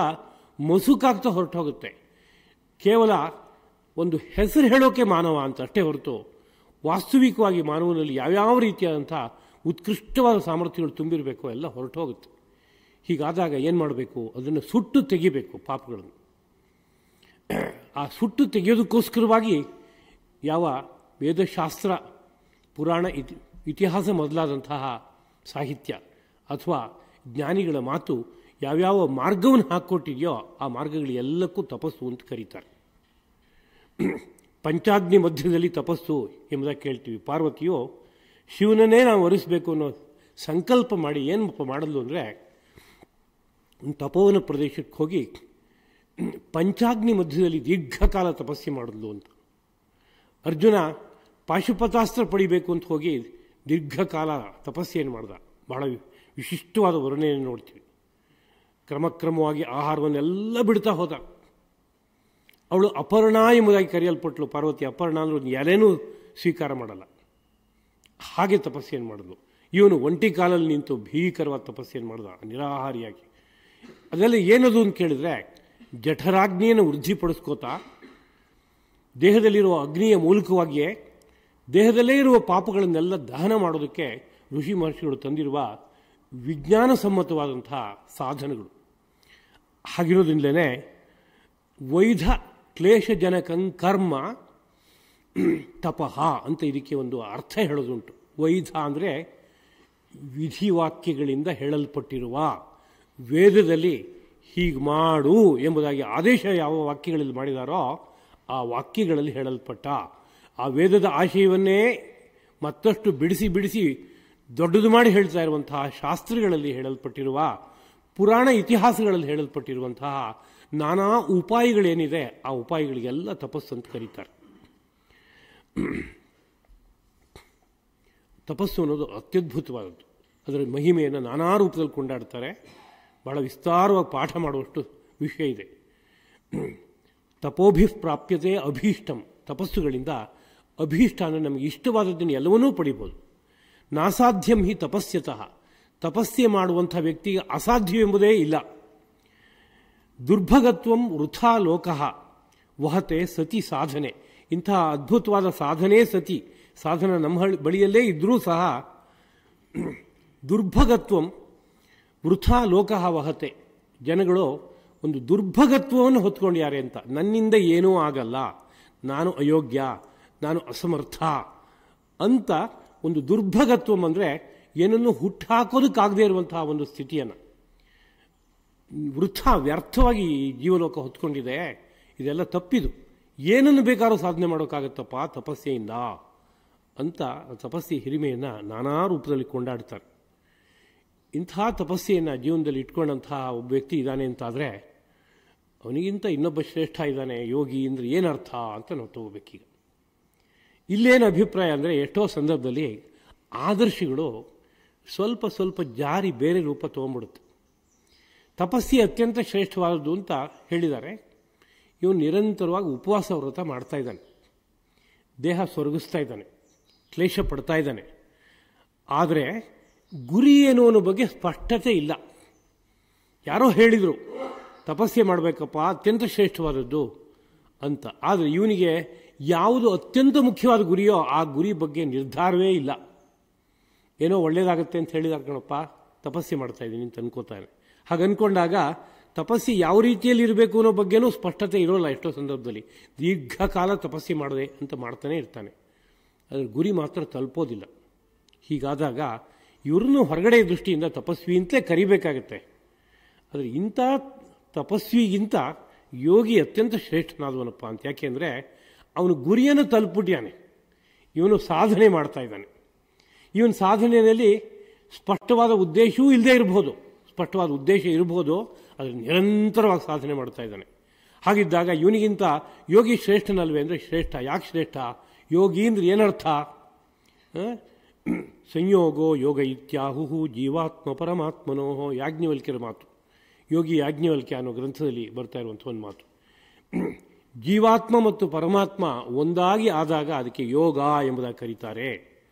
ಮಸುಕಾಗ್ತಾ ಹೊರಟು ಹೋಗುತ್ತೆ. ಕೇವಲ ಒಂದು ಹೆಸರು ಹೇಳೋಕೆ ಮಾನವ ಅಂತ ಅಷ್ಟೇ ಹೊರತು ವಾಸ್ತವಿಕವಾಗಿ ಮಾನವನಲ್ಲಿ ಯಾವ್ಯಾವ ರೀತಿಯಾದಂಥ ಉತ್ಕೃಷ್ಟವಾದ ಸಾಮರ್ಥ್ಯಗಳು ತುಂಬಿರಬೇಕೋ ಎಲ್ಲ ಹೊರಟು ಹೋಗುತ್ತೆ. ಹೀಗಾದಾಗ ಏನು ಮಾಡಬೇಕು? ಅದನ್ನು ಸುಟ್ಟು ತೆಗಿಬೇಕು ಪಾಪಗಳನ್ನು. ಆ ಸುಟ್ಟು ತೆಗೆಯೋದಕ್ಕೋಸ್ಕರವಾಗಿ ಯಾವ ವೇದಶಾಸ್ತ್ರ, ಪುರಾಣ, ಇತಿಹಾಸ ಮೊದಲಾದಂತಹ ಸಾಹಿತ್ಯ ಅಥವಾ ಜ್ಞಾನಿಗಳ ಮಾತು ಯಾವ್ಯಾವ ಮಾರ್ಗವನ್ನು ಹಾಕ್ಕೊಟ್ಟಿದೆಯೋ ಆ ಮಾರ್ಗಗಳು ಎಲ್ಲಕ್ಕೂ ತಪಸ್ಸು ಅಂತ ಕರೀತಾರೆ. ಪಂಚಾಗ್ನಿ ಮಧ್ಯದಲ್ಲಿ ತಪಸ್ಸು ಎಂಬುದಾಗಿ ಕೇಳ್ತೀವಿ. ಪಾರ್ವತಿಯು ಶಿವನನ್ನೇ ನಾವು ವರಿಸಬೇಕು ಅನ್ನೋ ಸಂಕಲ್ಪ ಮಾಡಿ ಏನು ಮಾಡಲು ಅಂದರೆ ತಪೋವನ ಪ್ರದೇಶಕ್ಕೆ ಹೋಗಿ ಪಂಚಾಗ್ನಿ ಮಧ್ಯದಲ್ಲಿ ದೀರ್ಘಕಾಲ ತಪಸ್ಸೆ ಮಾಡಿದ್ಲು ಅಂತ. ಅರ್ಜುನ ಪಾಶುಪತಾಸ್ತ್ರ ಪಡಿಬೇಕು ಅಂತ ಹೋಗಿ ದೀರ್ಘಕಾಲ ತಪಸ್ಸೆಯನ್ನು ಮಾಡ್ದ. ಬಹಳ ವಿಶಿಷ್ಟವಾದ ವರ್ಣನೆಯನ್ನು ನೋಡ್ತೀವಿ. ಕ್ರಮಕ್ರಮವಾಗಿ ಆಹಾರವನ್ನೆಲ್ಲ ಬಿಡ್ತಾ ಹೋದ. ಅವಳು ಅಪರ್ಣ ಎಂಬುದಾಗಿ ಕರೆಯಲ್ಪಟ್ಟಳು. ಪಾರ್ವತಿ ಅಪರ್ಣ ಅಂದ್ರೆ ಒಂದು ಎಲೆನೂ ಸ್ವೀಕಾರ ಮಾಡಲ್ಲ, ಹಾಗೆ ತಪಸ್ಸೆಯನ್ನು ಮಾಡಿದ್ಲು. ಇವನು ಒಂಟಿ ಕಾಲಲ್ಲಿ ನಿಂತು ಭೀಕರವಾದ ತಪಸ್ಸೆಯನ್ನು ಮಾಡ್ದ ನಿರಾಹಾರಿಯಾಗಿ. ಅದೆಲ್ಲ ಏನದು ಅಂತ ಕೇಳಿದ್ರೆ ಜಠರಾಗ್ನಿಯನ್ನು ವೃದ್ಧಿಪಡಿಸ್ಕೋತಾ ದೇಹದಲ್ಲಿರುವ ಅಗ್ನಿಯ ಮೂಲಕವಾಗಿಯೇ ದೇಹದಲ್ಲೇ ಇರುವ ಪಾಪಗಳನ್ನೆಲ್ಲ ದಹನ ಮಾಡೋದಕ್ಕೆ ಋಷಿ ಮಹರ್ಷಿಗಳು ತಂದಿರುವ ವಿಜ್ಞಾನ ಸಮ್ಮತವಾದಂತಹ ಸಾಧನಗಳು. ಹಾಗಿರೋದ್ರಿಂದಲೇ ವೈಧ ಕ್ಲೇಶಜನಕಂ ಕರ್ಮ ತಪಃ ಅಂತ ಇದಕ್ಕೆ ಒಂದು ಅರ್ಥ ಹೇಳೋದುಂಟು. ವೈಧ ಅಂದರೆ ವಿಧಿವಾಕ್ಯಗಳಿಂದ ಹೇಳಲ್ಪಟ್ಟಿರುವ, ವೇದದಲ್ಲಿ ಹೀಗೆ ಮಾಡು ಎಂಬುದಾಗಿ ಆದೇಶ ಯಾವ ವಾಕ್ಯಗಳಲ್ಲಿ ಮಾಡಿದಾರೋ ಆ ವಾಕ್ಯಗಳಲ್ಲಿ ಹೇಳಲ್ಪಟ್ಟ, ಆ ವೇದದ ಆಶಯವನ್ನೇ ಮತ್ತಷ್ಟು ಬಿಡಿಸಿ ಬಿಡಿಸಿ ದೊಡ್ಡದು ಮಾಡಿ ಹೇಳ್ತಾ ಇರುವಂತಹ ಶಾಸ್ತ್ರಗಳಲ್ಲಿ ಹೇಳಲ್ಪಟ್ಟಿರುವ, ಪುರಾಣ ಇತಿಹಾಸಗಳಲ್ಲಿ ಹೇಳಲ್ಪಟ್ಟಿರುವಂತಹ ನಾನಾ ಉಪಾಯಗಳೇನಿದೆ ಆ ಉಪಾಯಗಳಿಗೆಲ್ಲ ತಪಸ್ಸು ಅಂತ ಕರೀತಾರೆ. ತಪಸ್ಸು ಅನ್ನೋದು ಅತ್ಯದ್ಭುತವಾದದ್ದು. ಅದರ ಮಹಿಮೆಯನ್ನು ನಾನಾ ರೂಪದಲ್ಲಿ ಕೊಂಡಾಡ್ತಾರೆ. ಬಹಳ ವಿಸ್ತಾರವಾಗಿ ಪಾಠ ಮಾಡುವಷ್ಟು ವಿಷಯ ಇದೆ. ತಪೋಭಿಪ್ರಾಪ್ಯತೆ ಅಭೀಷ್ಟಂ. ತಪಸ್ಸುಗಳಿಂದ ಅಭೀಷ್ಟ ಅಂದರೆ ನಮಗೆ ಇಷ್ಟವಾದದ್ದನ್ನು ಎಲ್ಲವನ್ನೂ ಪಡಿಬೋದು. ನಾಸಾಧ್ಯಂ ಹಿ ತಪಸ್ಯತಃ. ತಪಸ್ಸೆ ಮಾಡುವಂಥ ವ್ಯಕ್ತಿಗೆ ಅಸಾಧ್ಯವೆಂಬುದೇ ಇಲ್ಲ. ದುರ್ಭಗತ್ವಂ ವೃಥಾ ಲೋಕಃ ವಹತೆ ಸತಿ ಸಾಧನೆ. ಇಂತಹ ಅದ್ಭುತವಾದ ಸಾಧನೆ ಸತಿ. ಸಾಧನ ನಮ್ಮ ಬಳಿಯಲ್ಲೇ ಇದ್ದರೂ ಸಹ ದುರ್ಭಗತ್ವಂ ವೃಥಾ ಲೋಕಃ ವಹತೆ. ಜನಗಳು ಒಂದು ದುರ್ಭಗತ್ವವನ್ನು ಹೊತ್ಕೊಂಡಿದ್ದಾರೆ ಅಂತ. ನನ್ನಿಂದ ಏನೂ ಆಗಲ್ಲ, ನಾನು ಅಯೋಗ್ಯ, ನಾನು ಅಸಮರ್ಥ ಅಂತ ಒಂದು ದುರ್ಭಗತ್ವಂ ಅಂದರೆ ಏನನ್ನು ಹುಟ್ಟಾಕೋದಕ್ಕಾಗದೇ ಇರುವಂತಹ ಒಂದು ಸ್ಥಿತಿಯನ್ನು, ವೃಥ ವ್ಯರ್ಥವಾಗಿ ಜೀವಲೋಕ ಹೊತ್ಕೊಂಡಿದೆ. ಇದೆಲ್ಲ ತಪ್ಪಿದು. ಏನನ್ನು ಬೇಕಾದ್ರೂ ಸಾಧನೆ ಮಾಡೋಕ್ಕಾಗತ್ತಪ್ಪ ತಪಸ್ಸೆಯಿಂದ ಅಂತ ತಪಸ್ಸೆ ಹಿರಿಮೆಯನ್ನು ನಾನಾ ರೂಪದಲ್ಲಿ ಕೊಂಡಾಡ್ತಾರೆ. ಇಂಥ ತಪಸ್ಸೆಯನ್ನು ಜೀವನದಲ್ಲಿ ಇಟ್ಕೊಂಡಂತಹ ಒಬ್ಬ ವ್ಯಕ್ತಿ ಇದ್ದಾನೆ ಅಂತಾದರೆ ಅವನಿಗಿಂತ ಇನ್ನೊಬ್ಬ ಶ್ರೇಷ್ಠ ಇದ್ದಾನೆ. ಯೋಗಿ ಅಂದರೆ ಏನರ್ಥ ಅಂತ ನಾವು ತಗೋಬೇಕೀಗ. ಇಲ್ಲೇನು ಅಭಿಪ್ರಾಯ ಅಂದರೆ ಎಷ್ಟೋ ಸಂದರ್ಭದಲ್ಲಿ ಆದರ್ಶಗಳು ಸ್ವಲ್ಪ ಸ್ವಲ್ಪ ಜಾರಿ ಬೇರೆ ರೂಪ ತೊಗೊಂಡ್ಬಿಡುತ್ತೆ. ತಪಸ್ಸೆ ಅತ್ಯಂತ ಶ್ರೇಷ್ಠವಾದದ್ದು ಅಂತ ಹೇಳಿದ್ದಾರೆ. ಇವನು ನಿರಂತರವಾಗಿ ಉಪವಾಸ ವ್ರತ ಮಾಡ್ತಾ ಇದ್ದಾನೆ, ದೇಹ ಸೊರಗಿಸ್ತಾ ಇದ್ದಾನೆ, ಕ್ಲೇಶ ಪಡ್ತಾ ಇದ್ದಾನೆ. ಆದರೆ ಗುರಿ ಏನು ಅನ್ನೋ ಬಗ್ಗೆ ಸ್ಪಷ್ಟತೆ ಇಲ್ಲ. ಯಾರೋ ಹೇಳಿದರು ತಪಸ್ಸೆ ಮಾಡಬೇಕಪ್ಪ ಅತ್ಯಂತ ಶ್ರೇಷ್ಠವಾದದ್ದು ಅಂತ. ಆದರೆ ಇವನಿಗೆ ಯಾವುದು ಅತ್ಯಂತ ಮುಖ್ಯವಾದ ಗುರಿಯೋ ಆ ಗುರಿ ಬಗ್ಗೆ ನಿರ್ಧಾರವೇ ಇಲ್ಲ. ಏನೋ ಒಳ್ಳೇದಾಗತ್ತೆ ಅಂತ ಹೇಳಿದಾರೆ ಕಣಪ್ಪ, ತಪಸ್ಸೆ ಮಾಡ್ತಾ ಇದ್ದೀನಿ ಅಂತ ಅನ್ಕೋತಾನೆ. ಹಾಗೆ ಅಂದ್ಕೊಂಡಾಗ ತಪಸ್ಸೆ ಯಾವ ರೀತಿಯಲ್ಲಿ ಇರಬೇಕು ಅನ್ನೋ ಬಗ್ಗೆನೂ ಸ್ಪಷ್ಟತೆ ಇರೋಲ್ಲ. ಎಷ್ಟೋ ಸಂದರ್ಭದಲ್ಲಿ ದೀರ್ಘಕಾಲ ತಪಸ್ಸೆ ಮಾಡಿದೆ ಅಂತ ಮಾಡ್ತಾನೆ ಇರ್ತಾನೆ, ಅದ್ರ ಗುರಿ ಮಾತ್ರ ತಲುಪೋದಿಲ್ಲ. ಹೀಗಾದಾಗ ಇವ್ರನ್ನೂ ಹೊರಗಡೆ ದೃಷ್ಟಿಯಿಂದ ತಪಸ್ವಿ ಅಂತಲೇ ಕರಿಬೇಕಾಗತ್ತೆ. ಆದರೆ ಇಂಥ ತಪಸ್ವಿಗಿಂತ ಯೋಗಿ ಅತ್ಯಂತ ಶ್ರೇಷ್ಠನಾದವನಪ್ಪ ಅಂತ. ಯಾಕೆಂದರೆ ಅವನು ಗುರಿಯನ್ನು ತಲುಪಿಟ್ಯಾನೆ, ಇವನು ಸಾಧನೆ ಮಾಡ್ತಾ ಇದ್ದಾನೆ. ಇವನ ಸಾಧನೆಯಲ್ಲಿ ಸ್ಪಷ್ಟವಾದ ಉದ್ದೇಶವೂ ಇಲ್ಲದೆ ಇರಬಹುದು, ಸ್ಪಷ್ಟವಾದ ಉದ್ದೇಶ ಇರಬಹುದು, ಆದರೆ ನಿರಂತರವಾಗಿ ಸಾಧನೆ ಮಾಡ್ತಾ ಇದ್ದಾನೆ. ಹಾಗಿದ್ದಾಗ ಇವನಿಗಿಂತ ಯೋಗಿ ಶ್ರೇಷ್ಠನಲ್ವೇ ಅಂದರೆ ಶ್ರೇಷ್ಠ. ಯಾಕೆ ಶ್ರೇಷ್ಠ? ಯೋಗಿ ಅಂದ್ರೆ ಏನರ್ಥ? ಸಂಯೋಗೋ ಯೋಗ ಇತ್ಯಾಹು ಜೀವಾತ್ಮ ಪರಮಾತ್ಮನೋ. ಯಾಜ್ಞವಲ್ಕ್ಯರ ಮಾತು, ಯೋಗಿ ಯಾಜ್ಞವಲ್ಕ್ಯ ಅನ್ನೋ ಗ್ರಂಥದಲ್ಲಿ ಬರ್ತಾ ಇರುವಂಥ ಒಂದು ಮಾತು. ಜೀವಾತ್ಮ ಮತ್ತು ಪರಮಾತ್ಮ ಒಂದಾಗಿ ಆದಾಗ ಅದಕ್ಕೆ ಯೋಗ ಎಂಬುದಾಗಿ ಕರೀತಾರೆ.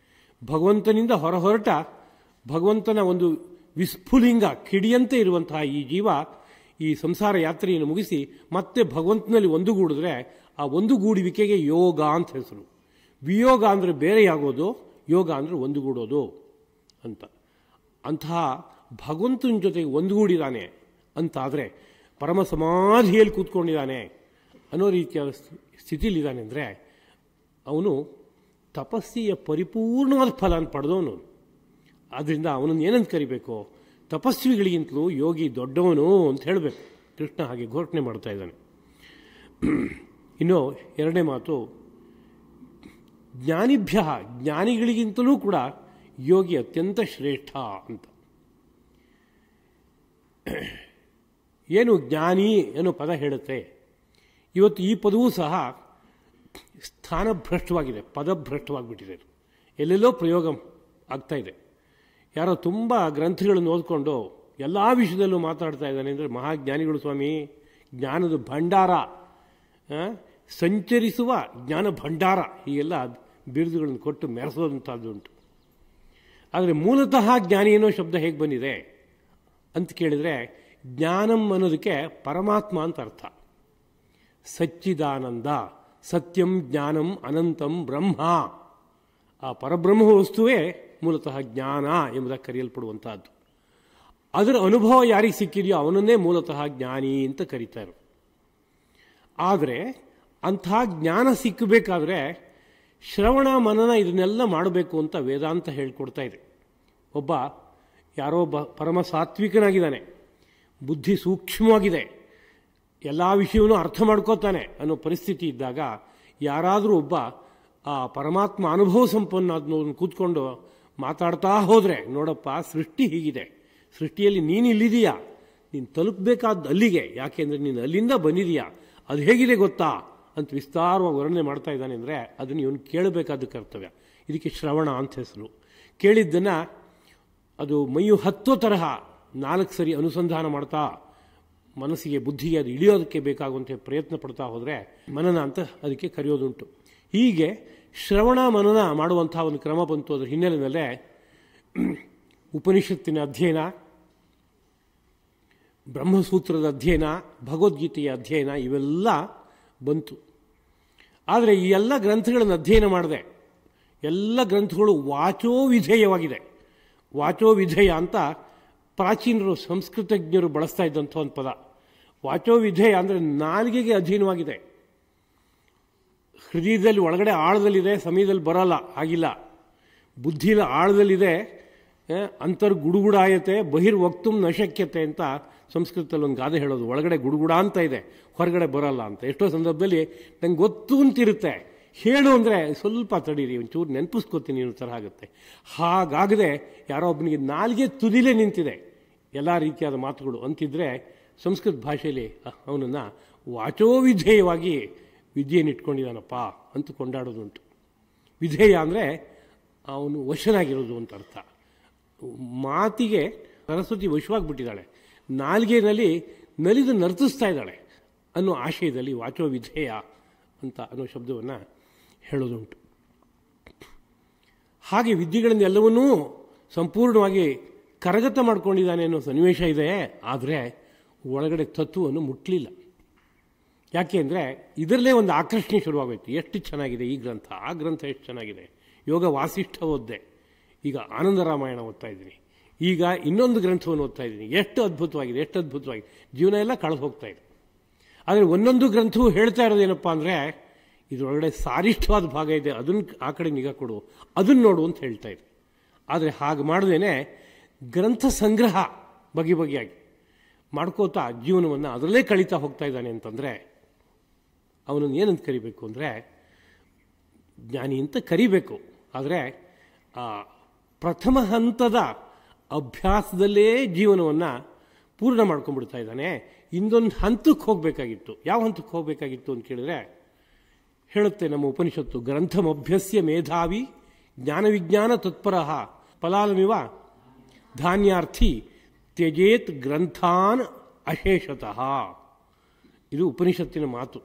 ಭಗವಂತನಿಂದ ಹೊರಹೊರಟ ಭಗವಂತನ ಒಂದು ವಿಸ್ಫುಲಿಂಗ ಕಿಡಿಯಂತೆ ಇರುವಂತಹ ಈ ಜೀವ ಈ ಸಂಸಾರ ಯಾತ್ರೆಯನ್ನು ಮುಗಿಸಿ ಮತ್ತೆ ಭಗವಂತನಲ್ಲಿ ಒಂದುಗೂಡಿದ್ರೆ ಆ ಒಂದುಗೂಡುವಿಕೆಗೆ ಯೋಗ ಅಂತ ಹೆಸರು. ವಿಯೋಗ ಅಂದರೆ ಬೇರೆಯಾಗೋದು, ಯೋಗ ಅಂದರೆ ಒಂದುಗೂಡೋದು ಅಂತ. ಅಂತಹ ಭಗವಂತನ ಜೊತೆಗೆ ಒಂದುಗೂಡಿದಾನೆ ಅಂತಾದರೆ, ಪರಮ ಸಮಾಧಿಯಲ್ಲಿ ಕೂತ್ಕೊಂಡಿದ್ದಾನೆ ಅನ್ನೋ ರೀತಿಯ ಸ್ಥಿತಿಲಿದ್ದಾನೆ ಅಂದರೆ ಅವನು ತಪಸ್ಸಿಯ ಪರಿಪೂರ್ಣವಾದ ಫಲ ಪಡೆದವನು. ಆದ್ದರಿಂದ ಅವನನ್ನು ಏನಂತ ಕರಿಬೇಕು? ತಪಸ್ವಿಗಳಿಗಿಂತಲೂ ಯೋಗಿ ದೊಡ್ಡವನು ಅಂತ ಹೇಳಬೇಕು. ಕೃಷ್ಣ ಹಾಗೆ ಘೋಷಣೆ ಮಾಡ್ತಾ ಇದ್ದಾನೆ. ಇನ್ನು ಎರಡನೇ ಮಾತು, ಜ್ಞಾನಿಗಳಿಗಿಂತಲೂ ಕೂಡ ಯೋಗಿ ಅತ್ಯಂತ ಶ್ರೇಷ್ಠ ಅಂತ. ಏನು ಜ್ಞಾನಿ ಅನ್ನೋ ಪದ ಹೇಳುತ್ತೆ. ಇವತ್ತು ಈ ಪದವೂ ಸಹ ಸ್ಥಾನಭ್ರಷ್ಟವಾಗಿದೆ, ಪದಭ್ರಷ್ಟವಾಗಿಬಿಟ್ಟಿದೆ. ಎಲ್ಲೆಲ್ಲೋ ಪ್ರಯೋಗ ಆಗ್ತಾ ಇದೆ. ಯಾರೋ ತುಂಬ ಗ್ರಂಥಗಳನ್ನು ಓದ್ಕೊಂಡು ಎಲ್ಲ ವಿಷಯದಲ್ಲೂ ಮಾತಾಡ್ತಾ ಇದ್ದಾನೆ ಅಂದರೆ ಮಹಾಜ್ಞಾನಿಗಳು ಸ್ವಾಮಿ, ಜ್ಞಾನದ ಭಂಡಾರ, ಸಂಚರಿಸುವ ಜ್ಞಾನ ಭಂಡಾರ, ಹೀಗೆಲ್ಲ ಬಿರುದುಗಳನ್ನು ಕೊಟ್ಟು ಮೆರೆಸೋದಂಥದ್ದು ಉಂಟು. ಆದರೆ ಮೂಲತಃ ಜ್ಞಾನಿ ಅನ್ನೋ ಶಬ್ದ ಹೇಗೆ ಬಂದಿದೆ ಅಂತ ಕೇಳಿದರೆ, ಜ್ಞಾನಂ ಅನ್ನೋದಕ್ಕೆ ಪರಮಾತ್ಮ ಅಂತ ಅರ್ಥ. ಸಚ್ಚಿದಾನಂದ, ಸತ್ಯಂ ಜ್ಞಾನಂ ಅನಂತಂ ಬ್ರಹ್ಮ, ಆ ಪರಬ್ರಹ್ಮ ವಸ್ತುವೇ ಮೂಲತಃ ಜ್ಞಾನ ಎಂಬುದಾಗಿ ಕರೆಯಲ್ಪಡುವಂತಹದ್ದು. ಅದರ ಅನುಭವ ಯಾರಿಗೆ ಸಿಕ್ಕಿದೆಯೋ ಅವನನ್ನೇ ಮೂಲತಃ ಜ್ಞಾನಿ ಅಂತ ಕರೀತಾರೆ. ಆದರೆ ಅಂತಹ ಜ್ಞಾನ ಸಿಕ್ಕಬೇಕಾದ್ರೆ ಶ್ರವಣ ಮನನ ಇದನ್ನೆಲ್ಲ ಮಾಡಬೇಕು ಅಂತ ವೇದಾಂತ ಹೇಳ್ಕೊಡ್ತಾ ಇದೆ. ಯಾರೋ ಪರಮ ಸಾತ್ವಿಕನಾಗಿದ್ದಾನೆ, ಬುದ್ಧಿ ಸೂಕ್ಷ್ಮವಾಗಿದೆ, ಎಲ್ಲ ವಿಷಯವನ್ನು ಅರ್ಥ ಮಾಡ್ಕೋತಾನೆ ಅನ್ನೋ ಪರಿಸ್ಥಿತಿ ಇದ್ದಾಗ ಯಾರಾದರೂ ಒಬ್ಬ ಆ ಪರಮಾತ್ಮ ಅನುಭವ ಸಂಪನ್ನ ಕೂತ್ಕೊಂಡು ಮಾತಾಡ್ತಾ ಹೋದರೆ, ನೋಡಪ್ಪ ಸೃಷ್ಟಿ ಹೀಗಿದೆ, ಸೃಷ್ಟಿಯಲ್ಲಿ ನೀನು ಇಲ್ಲಿದೆಯಾ, ನೀನು ತಲುಪಬೇಕಾದ ಅಲ್ಲಿಗೆ, ಯಾಕೆಂದರೆ ನೀನು ಅಲ್ಲಿಂದ ಬಂದಿದೆಯಾ, ಅದು ಹೇಗಿದೆ ಗೊತ್ತಾ ಅಂತ ವಿಸ್ತಾರವಾಗಿ ವರ್ಣನೆ ಮಾಡ್ತಾ ಇದ್ದಾನೆ ಅಂದರೆ ಅದನ್ನು ಇವನು ಕೇಳಬೇಕಾದ ಕರ್ತವ್ಯ. ಇದಕ್ಕೆ ಶ್ರವಣ ಅಂತ ಹೆಸರು. ಕೇಳಿದ್ದನ್ನು ಅದು ಮೈಯು ಹತ್ತೋ ತರಹ 4 ಸರಿ ಅನುಸಂಧಾನ ಮಾಡ್ತಾ ಮನಸ್ಸಿಗೆ ಬುದ್ಧಿಗೆ ಅದು ಇಳಿಯೋದಕ್ಕೆ ಬೇಕಾಗುವಂತೆ ಪ್ರಯತ್ನ ಪಡ್ತಾ ಹೋದರೆ ಮನನ ಅಂತ ಅದಕ್ಕೆ ಕರೆಯೋದುಂಟು. ಹೀಗೆ ಶ್ರವಣ ಮನನ ಮಾಡುವಂಥ ಒಂದು ಕ್ರಮ ಬಂತು. ಅದರ ಹಿನ್ನೆಲೆಯಲ್ಲೇ ಉಪನಿಷತ್ತಿನ ಅಧ್ಯಯನ, ಬ್ರಹ್ಮಸೂತ್ರದ ಅಧ್ಯಯನ, ಭಗವದ್ಗೀತೆಯ ಅಧ್ಯಯನ ಇವೆಲ್ಲ ಬಂತು. ಆದರೆ ಈ ಎಲ್ಲ ಗ್ರಂಥಗಳನ್ನು ಅಧ್ಯಯನ ಮಾಡಿದೆ. ಎಲ್ಲ ಗ್ರಂಥಗಳು ವಾಚೋವಿಧೇಯವಾಗಿದೆ. ವಾಚೋವಿಧೇಯ ಅಂತ ಪ್ರಾಚೀನರು ಸಂಸ್ಕೃತಜ್ಞರು ಬಳಸ್ತಾ ಇದ್ದಂಥ ಒಂದು ಪದ. ವಾಚೋವಿಧೇಯ ಅಂದರೆ ನಾಲಿಗೆಗೆ ಅಧೀನವಾಗಿದೆ. ಹೃದಯದಲ್ಲಿ ಒಳಗಡೆ ಆಳದಲ್ಲಿದೆ, ಸಮಯದಲ್ಲಿ ಬರೋಲ್ಲ, ಆಗಿಲ್ಲ. ಬುದ್ಧಿಲ ಆಳದಲ್ಲಿದೆ, ಅಂತರ್ಗುಡುಗುಡಾಯತೆ ಬಹಿರ್ವಕ್ತುಂ ನ ಶಕ್ಯತೆ ಅಂತ ಸಂಸ್ಕೃತದಲ್ಲಿ ಒಂದು ಗಾದೆ ಹೇಳೋದು. ಒಳಗಡೆ ಗುಡುಗುಡ ಅಂತ ಇದೆ, ಹೊರಗಡೆ ಬರೋಲ್ಲ ಅಂತ. ಎಷ್ಟೋ ಸಂದರ್ಭದಲ್ಲಿ ನಂಗೆ ಗೊತ್ತು ಅಂತಿರುತ್ತೆ, ಹೇಳು ಅಂದರೆ ಸ್ವಲ್ಪ ತಡೀರಿ, ಒಂಚೂರು ನೆನಪಿಸ್ಕೋತೀನಿ ಅನ್ನೋ ಥರ ಆಗುತ್ತೆ. ಹಾಗಾಗದೆ ಯಾರೋ ಒಬ್ಬನಿಗೆ ನಾಲ್ಗೆ ತುದಿಲೇ ನಿಂತಿದೆ ಎಲ್ಲ ರೀತಿಯಾದ ಮಾತುಗಳು ಅಂತಿದ್ರೆ ಸಂಸ್ಕೃತ ಭಾಷೆಯಲ್ಲಿ ಅವನನ್ನು ವಾಚೋವಿಧೇಯವಾಗಿ ವಿದ್ಯೆಯನ್ನು ಇಟ್ಕೊಂಡಿದ್ದಾನಪ್ಪ ಅಂತ ಕೊಂಡಾಡೋದುಂಟು. ವಿಧೇಯ ಅಂದರೆ ಅವನು ವಶನಾಗಿರೋದು ಅಂತ ಅರ್ಥ. ಮಾತಿಗೆ ಸರಸ್ವತಿ ವಶವಾಗಿಬಿಟ್ಟಿದ್ದಾಳೆ, ನಾಲ್ಗೆನಲ್ಲಿ ನಲಿದು ನರ್ತಿಸ್ತಾ ಇದ್ದಾಳೆ ಅನ್ನೋ ಆಶಯದಲ್ಲಿ ವಾಚೋವಿಧೇಯ ಅಂತ ಅನ್ನೋ ಶಬ್ದವನ್ನು ಹೇಳೋದುಂಟು. ಹಾಗೆ ವಿದ್ಯೆಗಳನ್ನೆಲ್ಲವನ್ನೂ ಸಂಪೂರ್ಣವಾಗಿ ಕರಗತ ಮಾಡ್ಕೊಂಡಿದ್ದಾನೆ ಅನ್ನೋ ಸನ್ನಿವೇಶ ಇದೆ. ಆದರೆ ಒಳಗಡೆ ತತ್ವವನ್ನು ಮುಟ್ಟಲಿಲ್ಲ. ಯಾಕೆ ಅಂದರೆ ಇದರಲ್ಲೇ ಒಂದು ಆಕರ್ಷಣೆ ಶುರುವಾಗೋಯ್ತು. ಎಷ್ಟು ಚೆನ್ನಾಗಿದೆ ಈ ಗ್ರಂಥ, ಆ ಗ್ರಂಥ ಎಷ್ಟು ಚೆನ್ನಾಗಿದೆ. ಯೋಗ ವಾಸಿಷ್ಠ ಓದ್ದೆ, ಈಗ ಆನಂದ ರಾಮಾಯಣ ಓದ್ತಾ ಇದ್ದೀನಿ, ಈಗ ಇನ್ನೊಂದು ಗ್ರಂಥವನ್ನು ಓದ್ತಾ ಇದ್ದೀನಿ. ಎಷ್ಟು ಅದ್ಭುತವಾಗಿದೆ, ಎಷ್ಟು ಅದ್ಭುತವಾಗಿದೆ. ಜೀವನ ಎಲ್ಲ ಕಳೆದು ಹೋಗ್ತಾ ಇದೆ. ಆದರೆ ಒಂದೊಂದು ಗ್ರಂಥವು ಹೇಳ್ತಾ ಇರೋದೇನಪ್ಪ ಅಂದರೆ ಇದರೊಳಗಡೆ ಸಾರಿಷ್ಠವಾದ ಭಾಗ ಇದೆ, ಅದನ್ನು ಆ ಕಡೆ ನಿಗಾ ಕೊಡು, ಅದನ್ನು ನೋಡು ಅಂತ ಹೇಳ್ತಾ ಇದೆ. ಆದರೆ ಹಾಗೆ ಮಾಡದೇನೆ ಗ್ರಂಥ ಸಂಗ್ರಹ ಬಗೆಯಾಗಿ ಮಾಡ್ಕೋತಾ ಜೀವನವನ್ನು ಅದರಲ್ಲೇ ಕಳೀತಾ ಹೋಗ್ತಾ ಇದ್ದಾನೆ ಅಂತಂದರೆ ಅವನನ್ನು ಏನಂತ ಕರಿಬೇಕು ಅಂದರೆ ಜ್ಞಾನಿ ಅಂತ ಕರಿಬೇಕು. ಆದರೆ ಆ ಪ್ರಥಮ ಹಂತದ ಅಭ್ಯಾಸದಲ್ಲೇ ಜೀವನವನ್ನು ಪೂರ್ಣ ಮಾಡ್ಕೊಂಡ್ಬಿಡ್ತಾ ಇದ್ದಾನೆ. ಇನ್ನೊಂದು ಹಂತಕ್ಕೆ ಹೋಗಬೇಕಾಗಿತ್ತು. ಯಾವ ಹಂತಕ್ಕೆ ಹೋಗಬೇಕಾಗಿತ್ತು ಅಂತ ಕೇಳಿದ್ರೆ ಹೇಳುತ್ತೆ ನಮ್ಮ ಉಪನಿಷತ್ತು, ಗ್ರಂಥಮಭ್ಯಸ್ಯ ಮೇಧಾವಿ ಜ್ಞಾನವಿಜ್ಞಾನ ತತ್ಪರಃ ಫಲಾಲಮಿವ ಧಾನ್ಯಾರ್ಥಿ ತ್ಯಜೇತ್ ಗ್ರಂಥಾನ್ ಅಶೇಷತಃ. ಇದು ಉಪನಿಷತ್ತಿನ ಮಾತು.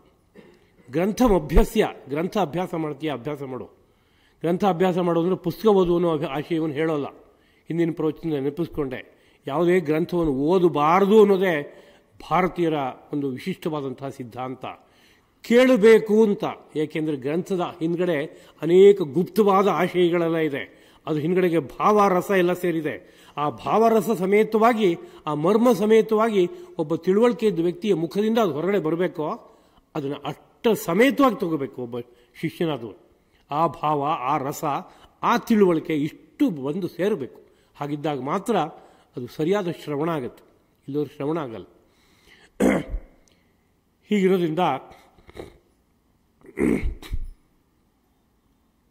ಗ್ರಂಥಮಭ್ಯಸ್ಯ, ಗ್ರಂಥ ಅಭ್ಯಾಸ ಮಾಡ್ತೀಯ, ಅಭ್ಯಾಸ ಮಾಡು. ಗ್ರಂಥ ಅಭ್ಯಾಸ ಮಾಡೋದ್ರೆ ಪುಸ್ತಕ ಓದು ಅನ್ನೋ ಆಶಯವನ್ನು ಹೇಳೋಲ್ಲ. ಹಿಂದಿನ ಪ್ರವಚನ ನೆನಪಿಸ್ಕೊಂಡೆ, ಯಾವುದೇ ಗ್ರಂಥವನ್ನು ಓದಬಾರದು ಅನ್ನೋದೇ ಭಾರತೀಯರ ಒಂದು ವಿಶಿಷ್ಟವಾದಂತಹ ಸಿದ್ಧಾಂತ. ಕೇಳಬೇಕು ಅಂತ, ಏಕೆಂದರೆ ಗ್ರಂಥದ ಹಿಂದ್ಗಡೆ ಅನೇಕ ಗುಪ್ತವಾದ ಆಶಯಗಳೆಲ್ಲ ಇದೆ. ಅದು ಹಿಂದ್ಗಡೆಗೆ ಭಾವರಸ ಎಲ್ಲ ಸೇರಿದೆ. ಆ ಭಾವರಸ ಸಮೇತವಾಗಿ, ಆ ಮರ್ಮ ಸಮೇತವಾಗಿ ಒಬ್ಬ ತಿಳುವಳಿಕೆ ಇದ್ದ ವ್ಯಕ್ತಿಯ ಮುಖದಿಂದ ಅದು ಹೊರಗಡೆ ಬರಬೇಕೋ ಅದನ್ನು ಅಷ್ಟ ಸಮೇತವಾಗಿ ತಗೋಬೇಕು ಒಬ್ಬ ಶಿಷ್ಯನಾದವರು. ಆ ಭಾವ, ಆ ರಸ, ಆ ತಿಳುವಳಿಕೆ ಇಷ್ಟು ಬಂದು ಸೇರಬೇಕು. ಹಾಗಿದ್ದಾಗ ಮಾತ್ರ ಅದು ಸರಿಯಾದ ಶ್ರವಣ ಆಗುತ್ತೆ, ಇಲ್ಲೋರು ಶ್ರವಣ ಆಗಲ್ಲ. ಹೀಗಿರೋದ್ರಿಂದ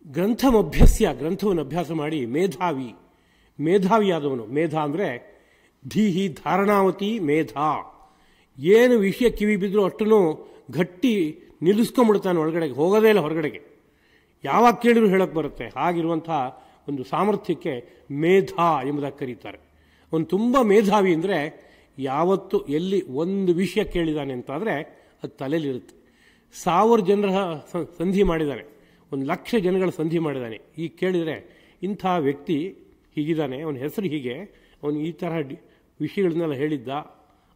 ಗ್ರಂಥವನ್ನು ಅಭ್ಯಾಸ ಮಾಡಿ ಮೇಧಾವಿಯಾದವನು. ಮೇಧ ಅಂದರೆ ಧೀಹಿ ಧಾರಣಾವತಿ ಮೇಧ. ಏನು ವಿಷಯ ಕಿವಿ ಬಿದ್ದರೂ ಅಷ್ಟನ್ನು ಗಟ್ಟಿ ನಿಲ್ಲಿಸ್ಕೊಂಡ್ಬಿಡ್ತಾನೆ, ಒಳಗಡೆಗೆ ಹೋಗೋದೇ ಇಲ್ಲ ಹೊರಗಡೆಗೆ. ಯಾವಾಗ ಕೇಳಿದ್ರು ಹೇಳಕ್ಕೆ ಬರುತ್ತೆ. ಹಾಗಿರುವಂತಹ ಒಂದು ಸಾಮರ್ಥ್ಯಕ್ಕೆ ಮೇಧ ಎಂಬುದಾಗಿ ಕರೀತಾರೆ. ಅವನು ತುಂಬ ಮೇಧಾವಿ ಅಂದರೆ ಯಾವತ್ತು ಎಲ್ಲಿ ಒಂದು ವಿಷಯ ಕೇಳಿದಾನೆ ಅಂತಾದರೆ ಅದು ತಲೆಯಲ್ಲಿರುತ್ತೆ. 1000 ಜನರ ಸಂಧಿ ಮಾಡಿದ್ದಾನೆ, 1,00,000 ಜನಗಳ ಸಂಧಿ ಮಾಡಿದ್ದಾನೆ. ಈಗ ಕೇಳಿದರೆ ಇಂಥ ವ್ಯಕ್ತಿ ಹೀಗಿದ್ದಾನೆ, ಅವನ ಹೆಸರು ಹೀಗೆ, ಅವನು ಈ ಥರ ವಿಷಯಗಳನ್ನೆಲ್ಲ ಹೇಳಿದ್ದ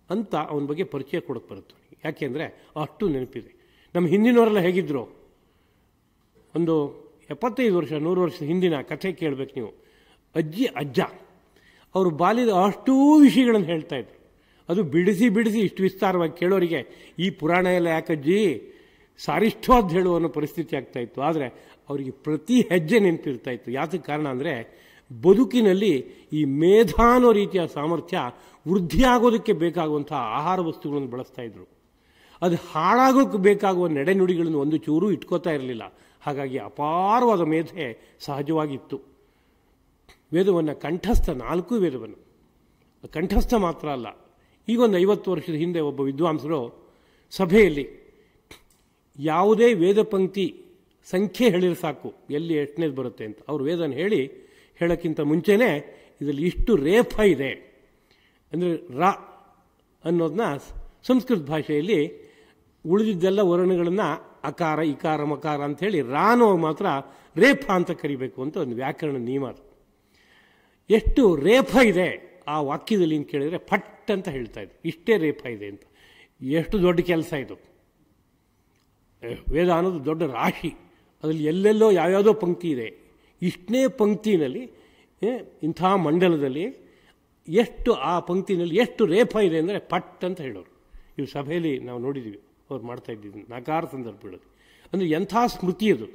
ಅಂತ ಅವನ ಬಗ್ಗೆ ಪರಿಚಯ ಕೊಡೋಕ್ಕೆ ಬರುತ್ತೆ. ಯಾಕೆಂದರೆ ಅಷ್ಟು ನೆನಪಿದೆ. ನಮ್ಮ ಹಿಂದಿನವರೆಲ್ಲ ಹೇಗಿದ್ರು, ಒಂದು 75 ವರ್ಷ 100 ವರ್ಷದ ಹಿಂದಿನ ಕಥೆ ಕೇಳಬೇಕು ನೀವು. ಅಜ್ಜಿ ಅಜ್ಜ ಅವರು ಬಾಲ್ಯದ ಅಷ್ಟೂ ವಿಷಯಗಳನ್ನು ಹೇಳ್ತಾ ಇದ್ರು. ಅದು ಬಿಡಿಸಿ ಇಷ್ಟು ವಿಸ್ತಾರವಾಗಿ ಕೇಳೋರಿಗೆ ಈ ಪುರಾಣ ಎಲ್ಲ ಯಾಕಜ್ಜಿ ಸಾರಿಷ್ಠವಾದ ಹೇಳುವ ಅನ್ನೋ ಪರಿಸ್ಥಿತಿ ಆಗ್ತಾ ಇತ್ತು. ಆದರೆ ಅವರಿಗೆ ಪ್ರತಿ ಹೆಜ್ಜೆ ನೆನಪಿರ್ತಾ ಇತ್ತು. ಯಾತಕ್ಕೆ ಕಾರಣ ಅಂದರೆ ಬದುಕಿನಲ್ಲಿ ಈ ಮೇಧ ಅನ್ನೋ ರೀತಿಯ ಸಾಮರ್ಥ್ಯ ವೃದ್ಧಿಯಾಗೋದಕ್ಕೆ ಬೇಕಾಗುವಂಥ ಆಹಾರ ವಸ್ತುಗಳನ್ನು ಬಳಸ್ತಾ ಇದ್ರು. ಅದು ಹಾಳಾಗೋಕ್ಕೆ ಬೇಕಾಗುವ ನಡೆನುಡಿಗಳನ್ನು ಒಂದು ಚೂರು ಇಟ್ಕೋತಾ ಇರಲಿಲ್ಲ. ಹಾಗಾಗಿ ಅಪಾರವಾದ ಮೇಧೆ ಸಹಜವಾಗಿತ್ತು. ವೇದವನ್ನು ಕಂಠಸ್ಥ, 4 ವೇದವನ್ನು ಕಂಠಸ್ಥ ಮಾತ್ರ ಅಲ್ಲ. ಈಗೊಂದು 50 ವರ್ಷದ ಹಿಂದೆ ಒಬ್ಬ ವಿದ್ವಾಂಸರು ಸಭೆಯಲ್ಲಿ ಯಾವುದೇ ವೇದ ಪಂಕ್ತಿ ಸಂಖ್ಯೆ ಹೇಳಿದ್ರೆ ಸಾಕು ಎಲ್ಲಿ ಎಷ್ಟನೇದು ಬರುತ್ತೆ ಅಂತ. ಅವರು ವೇದನ ಹೇಳೋಕ್ಕಿಂತ ಮುಂಚೆನೇ ಇದರಲ್ಲಿ ಇಷ್ಟು ರೇಫ ಇದೆ ಅಂದರೆ ರ ಅನ್ನೋದನ್ನ ಸಂಸ್ಕೃತ ಭಾಷೆಯಲ್ಲಿ ಉಳಿದಿದ್ದೆಲ್ಲ ವರ್ಣಗಳನ್ನು ಅಕಾರ ಇಕಾರ ಮಕಾರ ಅಂಥೇಳಿ ರಾನೋ ಮಾತ್ರ ರೇಫ ಅಂತ ಕರಿಬೇಕು ಅಂತ ಒಂದು ವ್ಯಾಕರಣ ನಿಯಮ. ಎಷ್ಟು ರೇಫ ಇದೆ ಆ ವಾಕ್ಯದಲ್ಲಿ ಅಂತ ಕೇಳಿದರೆ ಫಟ್ ಅಂತ ಹೇಳ್ತಾ ಇದ್ರು. ಇಷ್ಟೇ ರೇಫ ಇದೆ ಅಂತ. ಎಷ್ಟು ದೊಡ್ಡ ಕೆಲಸ ಇದು. ವೇದ ಅನ್ನೋದು ದೊಡ್ಡ ರಾಶಿ, ಅದರಲ್ಲಿ ಎಲ್ಲೆಲ್ಲೋ ಯಾವ್ಯಾವುದೋ ಪಂಕ್ತಿ ಇದೆ. ಇಷ್ಟನೇ ಪಂಕ್ತಿನಲ್ಲಿ ಇಂಥ ಮಂಡಲದಲ್ಲಿ ಎಷ್ಟು ಆ ಪಂಕ್ತಿನಲ್ಲಿ ಎಷ್ಟು ರೇಫ ಇದೆ ಅಂದರೆ ಪಟ್ ಅಂತ ಹೇಳೋರು. ಇವು ಸಭೆಯಲ್ಲಿ ನಾವು ನೋಡಿದ್ದೀವಿ, ಅವ್ರು ಮಾಡ್ತಾ ಇದ್ದಿದ್ದು ನಕಾರ ಸಂದರ್ಭಗಳಲ್ಲಿ. ಅಂದರೆ ಎಂಥ ಸ್ಮೃತಿ ಅದು,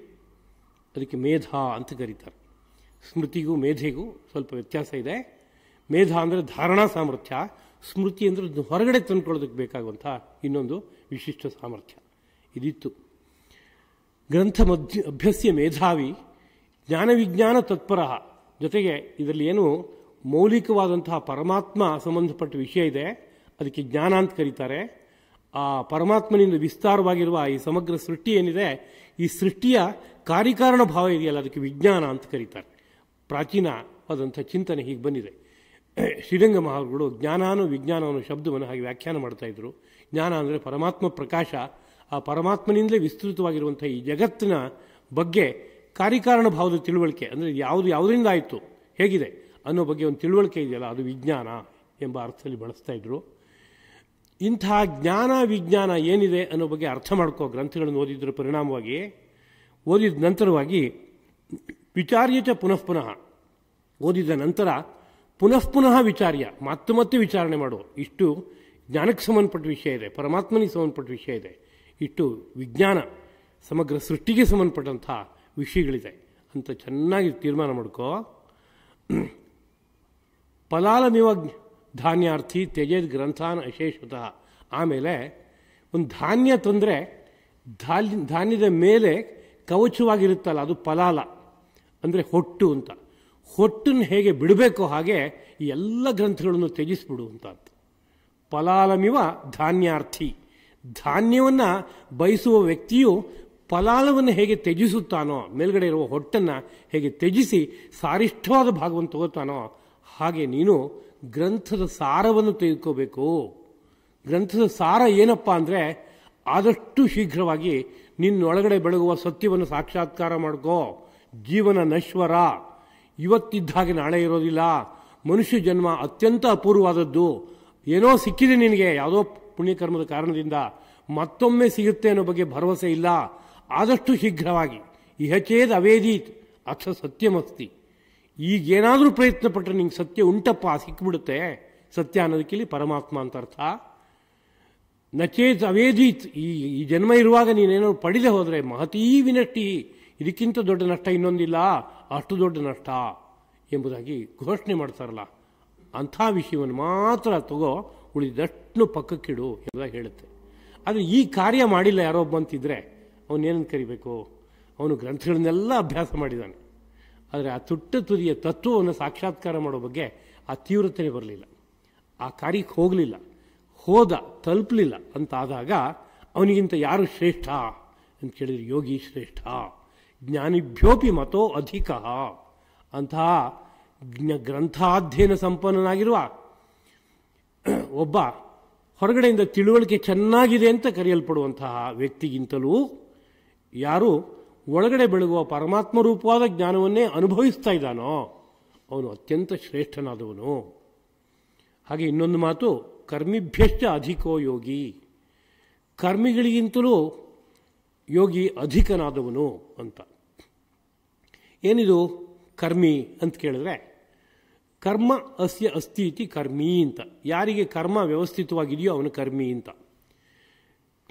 ಅದಕ್ಕೆ ಮೇಧ ಅಂತ ಕರೀತಾರೆ. ಸ್ಮೃತಿಗೂ ಮೇಧೆಗೂ ಸ್ವಲ್ಪ ವ್ಯತ್ಯಾಸ ಇದೆ. ಮೇಧ ಅಂದರೆ ಧಾರಣಾ ಸಾಮರ್ಥ್ಯ, ಸ್ಮೃತಿ ಅಂದರೆ ಹೊರಗಡೆ ತಂದ್ಕೊಳ್ಳೋದಕ್ಕೆ ಬೇಕಾಗುವಂಥ ಇನ್ನೊಂದು ವಿಶಿಷ್ಟ ಸಾಮರ್ಥ್ಯ ಇದಿತ್ತು. ಗ್ರಂಥ ಅಭ್ಯಸ್ಯ ಮೇಧಾವಿ ಜ್ಞಾನ ವಿಜ್ಞಾನ ತತ್ಪರ. ಜೊತೆಗೆ ಇದರಲ್ಲಿ ಏನು ಮೌಲಿಕವಾದಂತಹ ಪರಮಾತ್ಮ ಸಂಬಂಧಪಟ್ಟ ವಿಷಯ ಇದೆ, ಅದಕ್ಕೆ ಜ್ಞಾನ ಅಂತ ಕರೀತಾರೆ. ಆ ಪರಮಾತ್ಮನಿಂದ ವಿಸ್ತಾರವಾಗಿರುವ ಈ ಸಮಗ್ರ ಸೃಷ್ಟಿ ಏನಿದೆ, ಈ ಸೃಷ್ಟಿಯ ಕಾರ್ಯಕಾರಣ ಭಾವ ಇದೆಯಲ್ಲ, ಅದಕ್ಕೆ ವಿಜ್ಞಾನ ಅಂತ ಕರೀತಾರೆ. ಪ್ರಾಚೀನವಾದಂಥ ಚಿಂತನೆ ಹೀಗೆ ಬಂದಿದೆ. ಶ್ರೀರಂಗ ಮಹಾಗುರುಗಳು ಜ್ಞಾನಾನು ವಿಜ್ಞಾನ ಅನ್ನೋ ಶಬ್ದವನ್ನು ಹಾಗೆ ವ್ಯಾಖ್ಯಾನ ಮಾಡ್ತಾ ಇದ್ರು. ಜ್ಞಾನ ಅಂದರೆ ಪರಮಾತ್ಮ ಪ್ರಕಾಶ, ಆ ಪರಮಾತ್ಮನಿಂದಲೇ ವಿಸ್ತೃತವಾಗಿರುವಂಥ ಈ ಜಗತ್ತಿನ ಬಗ್ಗೆ ಕಾರ್ಯಕಾರಣ ಭಾವದ ತಿಳುವಳಿಕೆ, ಅಂದರೆ ಯಾವುದರಿಂದ ಆಯಿತು, ಹೇಗಿದೆ ಅನ್ನೋ ಬಗ್ಗೆ ಒಂದು ತಿಳುವಳಿಕೆ ಇದೆಯಲ್ಲ, ಅದು ವಿಜ್ಞಾನ ಎಂಬ ಅರ್ಥದಲ್ಲಿ ಬಳಸ್ತಾ ಇದ್ರು. ಇಂತಹ ಜ್ಞಾನ ವಿಜ್ಞಾನ ಏನಿದೆ ಅನ್ನೋ ಬಗ್ಗೆ ಅರ್ಥ ಮಾಡ್ಕೋ ಗ್ರಂಥಗಳನ್ನು ಓದಿದ್ರ ಪರಿಣಾಮವಾಗಿ, ಓದಿದ ನಂತರವಾಗಿ ವಿಚಾರ್ಯ ಚ ಪುನಃ ಓದಿದ ನಂತರ ಪುನಃ ವಿಚಾರ್ಯ, ಮತ್ತೆ ವಿಚಾರಣೆ ಮಾಡು. ಇಷ್ಟು ಜ್ಞಾನಕ್ಕೆ ಸಂಬಂಧಪಟ್ಟ ವಿಷಯ ಇದೆ, ಪರಮಾತ್ಮನಿಗೆ ಸಂಬಂಧಪಟ್ಟ ವಿಷಯ ಇದೆ, ಇಷ್ಟು ವಿಜ್ಞಾನ ಸಮಗ್ರ ಸೃಷ್ಟಿಗೆ ಸಂಬಂಧಪಟ್ಟಂಥ ವಿಷಯಗಳಿದೆ ಅಂತ ಚೆನ್ನಾಗಿ ತೀರ್ಮಾನ ಮಾಡ್ಕೋ. ಫಲಾಲಮಿವ ಧಾನ್ಯಾರ್ಥಿ ತ್ಯಜೇದ್ ಗ್ರಂಥಾನ್ ಅಶೇಷತಃ. ಆಮೇಲೆ ಒಂದು ಧಾನ್ಯ ತಂದರೆ ಧಾನ್ಯದ ಮೇಲೆ ಕವಚವಾಗಿರುತ್ತಲ್ಲ, ಅದು ಫಲಾಲ ಅಂದರೆ ಹೊಟ್ಟು ಅಂತ. ಹೊಟ್ಟನ್ನು ಹೇಗೆ ಬಿಡಬೇಕೋ ಹಾಗೆ ಈ ಎಲ್ಲ ಗ್ರಂಥಗಳನ್ನು ತ್ಯಜಿಸ್ಬಿಡು ಅಂತ. ಫಲಾಲಮಿವ ಧಾನ್ಯಾರ್ಥಿ, ಧಾನ್ಯವನ್ನು ಬಯಸುವ ವ್ಯಕ್ತಿಯು ಫಲಾಲವನ್ನು ಹೇಗೆ ತ್ಯಜಿಸುತ್ತಾನೋ, ಮೇಲ್ಗಡೆ ಇರುವ ಹೊಟ್ಟನ್ನು ಹೇಗೆ ತ್ಯಜಿಸಿ ಸಾರಿಷ್ಠವಾದ ಭಾಗವನ್ನು ತಗೋತಾನೋ, ಹಾಗೆ ನೀನು ಗ್ರಂಥದ ಸಾರವನ್ನು ತೆಗೆದುಕೋಬೇಕು. ಗ್ರಂಥದ ಸಾರ ಏನಪ್ಪ ಅಂದರೆ, ಆದಷ್ಟು ಶೀಘ್ರವಾಗಿ ನಿನ್ನೊಳಗಡೆ ಬೆಳಗುವ ಸತ್ಯವನ್ನು ಸಾಕ್ಷಾತ್ಕಾರ ಮಾಡ್ಕೋ. ಜೀವನ ನಶ್ವರ, ಇವತ್ತಿದ್ದ ಹಾಗೆ ನಾಳೆ ಇರೋದಿಲ್ಲ. ಮನುಷ್ಯ ಜನ್ಮ ಅತ್ಯಂತ ಅಪೂರ್ವವಾದದ್ದು. ಏನೋ ಸಿಕ್ಕಿದೆ ನಿನಗೆ, ಯಾವುದೋ ಪುಣ್ಯಕರ್ಮದ ಕಾರಣದಿಂದ ಮತ್ತೊಮ್ಮೆ ಸಿಗುತ್ತೆ ಅನ್ನೋ ಬಗ್ಗೆ ಭರವಸೆ ಇಲ್ಲ. ಆದಷ್ಟು ಶೀಘ್ರವಾಗಿ ಇಹಚೇದ್ ಅವೇದೀತ್ ಅಥ ಸತ್ಯಮಸ್ತಿ. ಈಗೇನಾದರೂ ಪ್ರಯತ್ನ ಪಟ್ಟರೆ ನಿಂಗೆ ಸತ್ಯ ಉಂಟಪ್ಪ, ಸಿಕ್ಕಿಬಿಡುತ್ತೆ. ಸತ್ಯ ಅನ್ನೋದಕ್ಕಿಲ್ಲಿ ಪರಮಾತ್ಮ ಅಂತ ಅರ್ಥ. ನಚೇತ್ ಅವೇದೀತ್, ಈ ಜನ್ಮ ಇರುವಾಗ ನೀನೇನಾದ್ರು ಪಡೆದೇ ಹೋದರೆ ಮಹತೀ ವಿನಷ್ಟಿ, ಇದಕ್ಕಿಂತ ದೊಡ್ಡ ನಷ್ಟ ಇನ್ನೊಂದಿಲ್ಲ, ಅಷ್ಟು ದೊಡ್ಡ ನಷ್ಟ ಎಂಬುದಾಗಿ ಘೋಷಣೆ ಮಾಡ್ತಾರಲ್ಲ, ಅಂಥ ವಿಷಯವನ್ನು ಮಾತ್ರ ತಗೋ, ಉಳಿದಷ್ಟು ಪಕ್ಕಕ್ಕಿಡು ಎಂಬುದಾಗಿ ಹೇಳುತ್ತೆ. ಆದರೆ ಈ ಕಾರ್ಯ ಮಾಡಿಲ್ಲ ಯಾರೊಬ್ಬ ಅಂತಿದ್ರೆ ಅವನೇನಂತ ಕರಿಬೇಕು? ಅವನು ಗ್ರಂಥಗಳನ್ನೆಲ್ಲ ಅಭ್ಯಾಸ ಮಾಡಿದ್ದಾನೆ, ಆದರೆ ಆ ತುಟ್ಟ ತುದಿಯ ತತ್ವವನ್ನು ಸಾಕ್ಷಾತ್ಕಾರ ಮಾಡೋ ಬಗ್ಗೆ ಆ ತೀವ್ರತೆ ಬರಲಿಲ್ಲ, ಆ ಕಾರ್ಯಕ್ಕೆ ಹೋಗಲಿಲ್ಲ, ಹೋದ ತಲುಪಲಿಲ್ಲ ಅಂತಾದಾಗ ಅವನಿಗಿಂತ ಯಾರು ಶ್ರೇಷ್ಠ ಅಂತ ಕೇಳಿದರೆ ಯೋಗಿ ಶ್ರೇಷ್ಠ. ಜ್ಞಾನಿಭ್ಯೋಪಿ ಮತೋ ಅಧಿಕ. ಅಂತಹ ಗ್ರಂಥಾಧ್ಯಯನ ಸಂಪನ್ನನಾಗಿರುವ ಒಬ್ಬ ಹೊರಗಡೆಯಿಂದ ತಿಳುವಳಿಕೆ ಚೆನ್ನಾಗಿದೆ ಅಂತ ಕರೆಯಲ್ಪಡುವಂತಹ ವ್ಯಕ್ತಿಗಿಂತಲೂ ಯಾರು ಒಳಗಡೆ ಬೆಳಗುವ ಪರಮಾತ್ಮ ರೂಪವಾದ ಜ್ಞಾನವನ್ನೇ ಅನುಭವಿಸ್ತಾ ಇದ್ದಾನೋ ಅವನು ಅತ್ಯಂತ ಶ್ರೇಷ್ಠನಾದವನು. ಹಾಗೆ ಇನ್ನೊಂದು ಮಾತು, ಕರ್ಮಿಭ್ಯಶ್ಚ ಅಧಿಕೋ ಯೋಗಿ. ಕರ್ಮಿಗಳಿಗಿಂತಲೂ ಯೋಗಿ ಅಧಿಕನಾದವನು ಅಂತ. ಏನಿದು ಕರ್ಮಿ ಅಂತ ಕೇಳಿದ್ರೆ, ಕರ್ಮ ಅಸ್ಯ ಅಸ್ತಿ ಇತಿ ಕರ್ಮಿ ಅಂತ. ಯಾರಿಗೆ ಕರ್ಮ ವ್ಯವಸ್ಥಿತವಾಗಿದೆಯೋ ಅವನು ಕರ್ಮಿ ಅಂತ.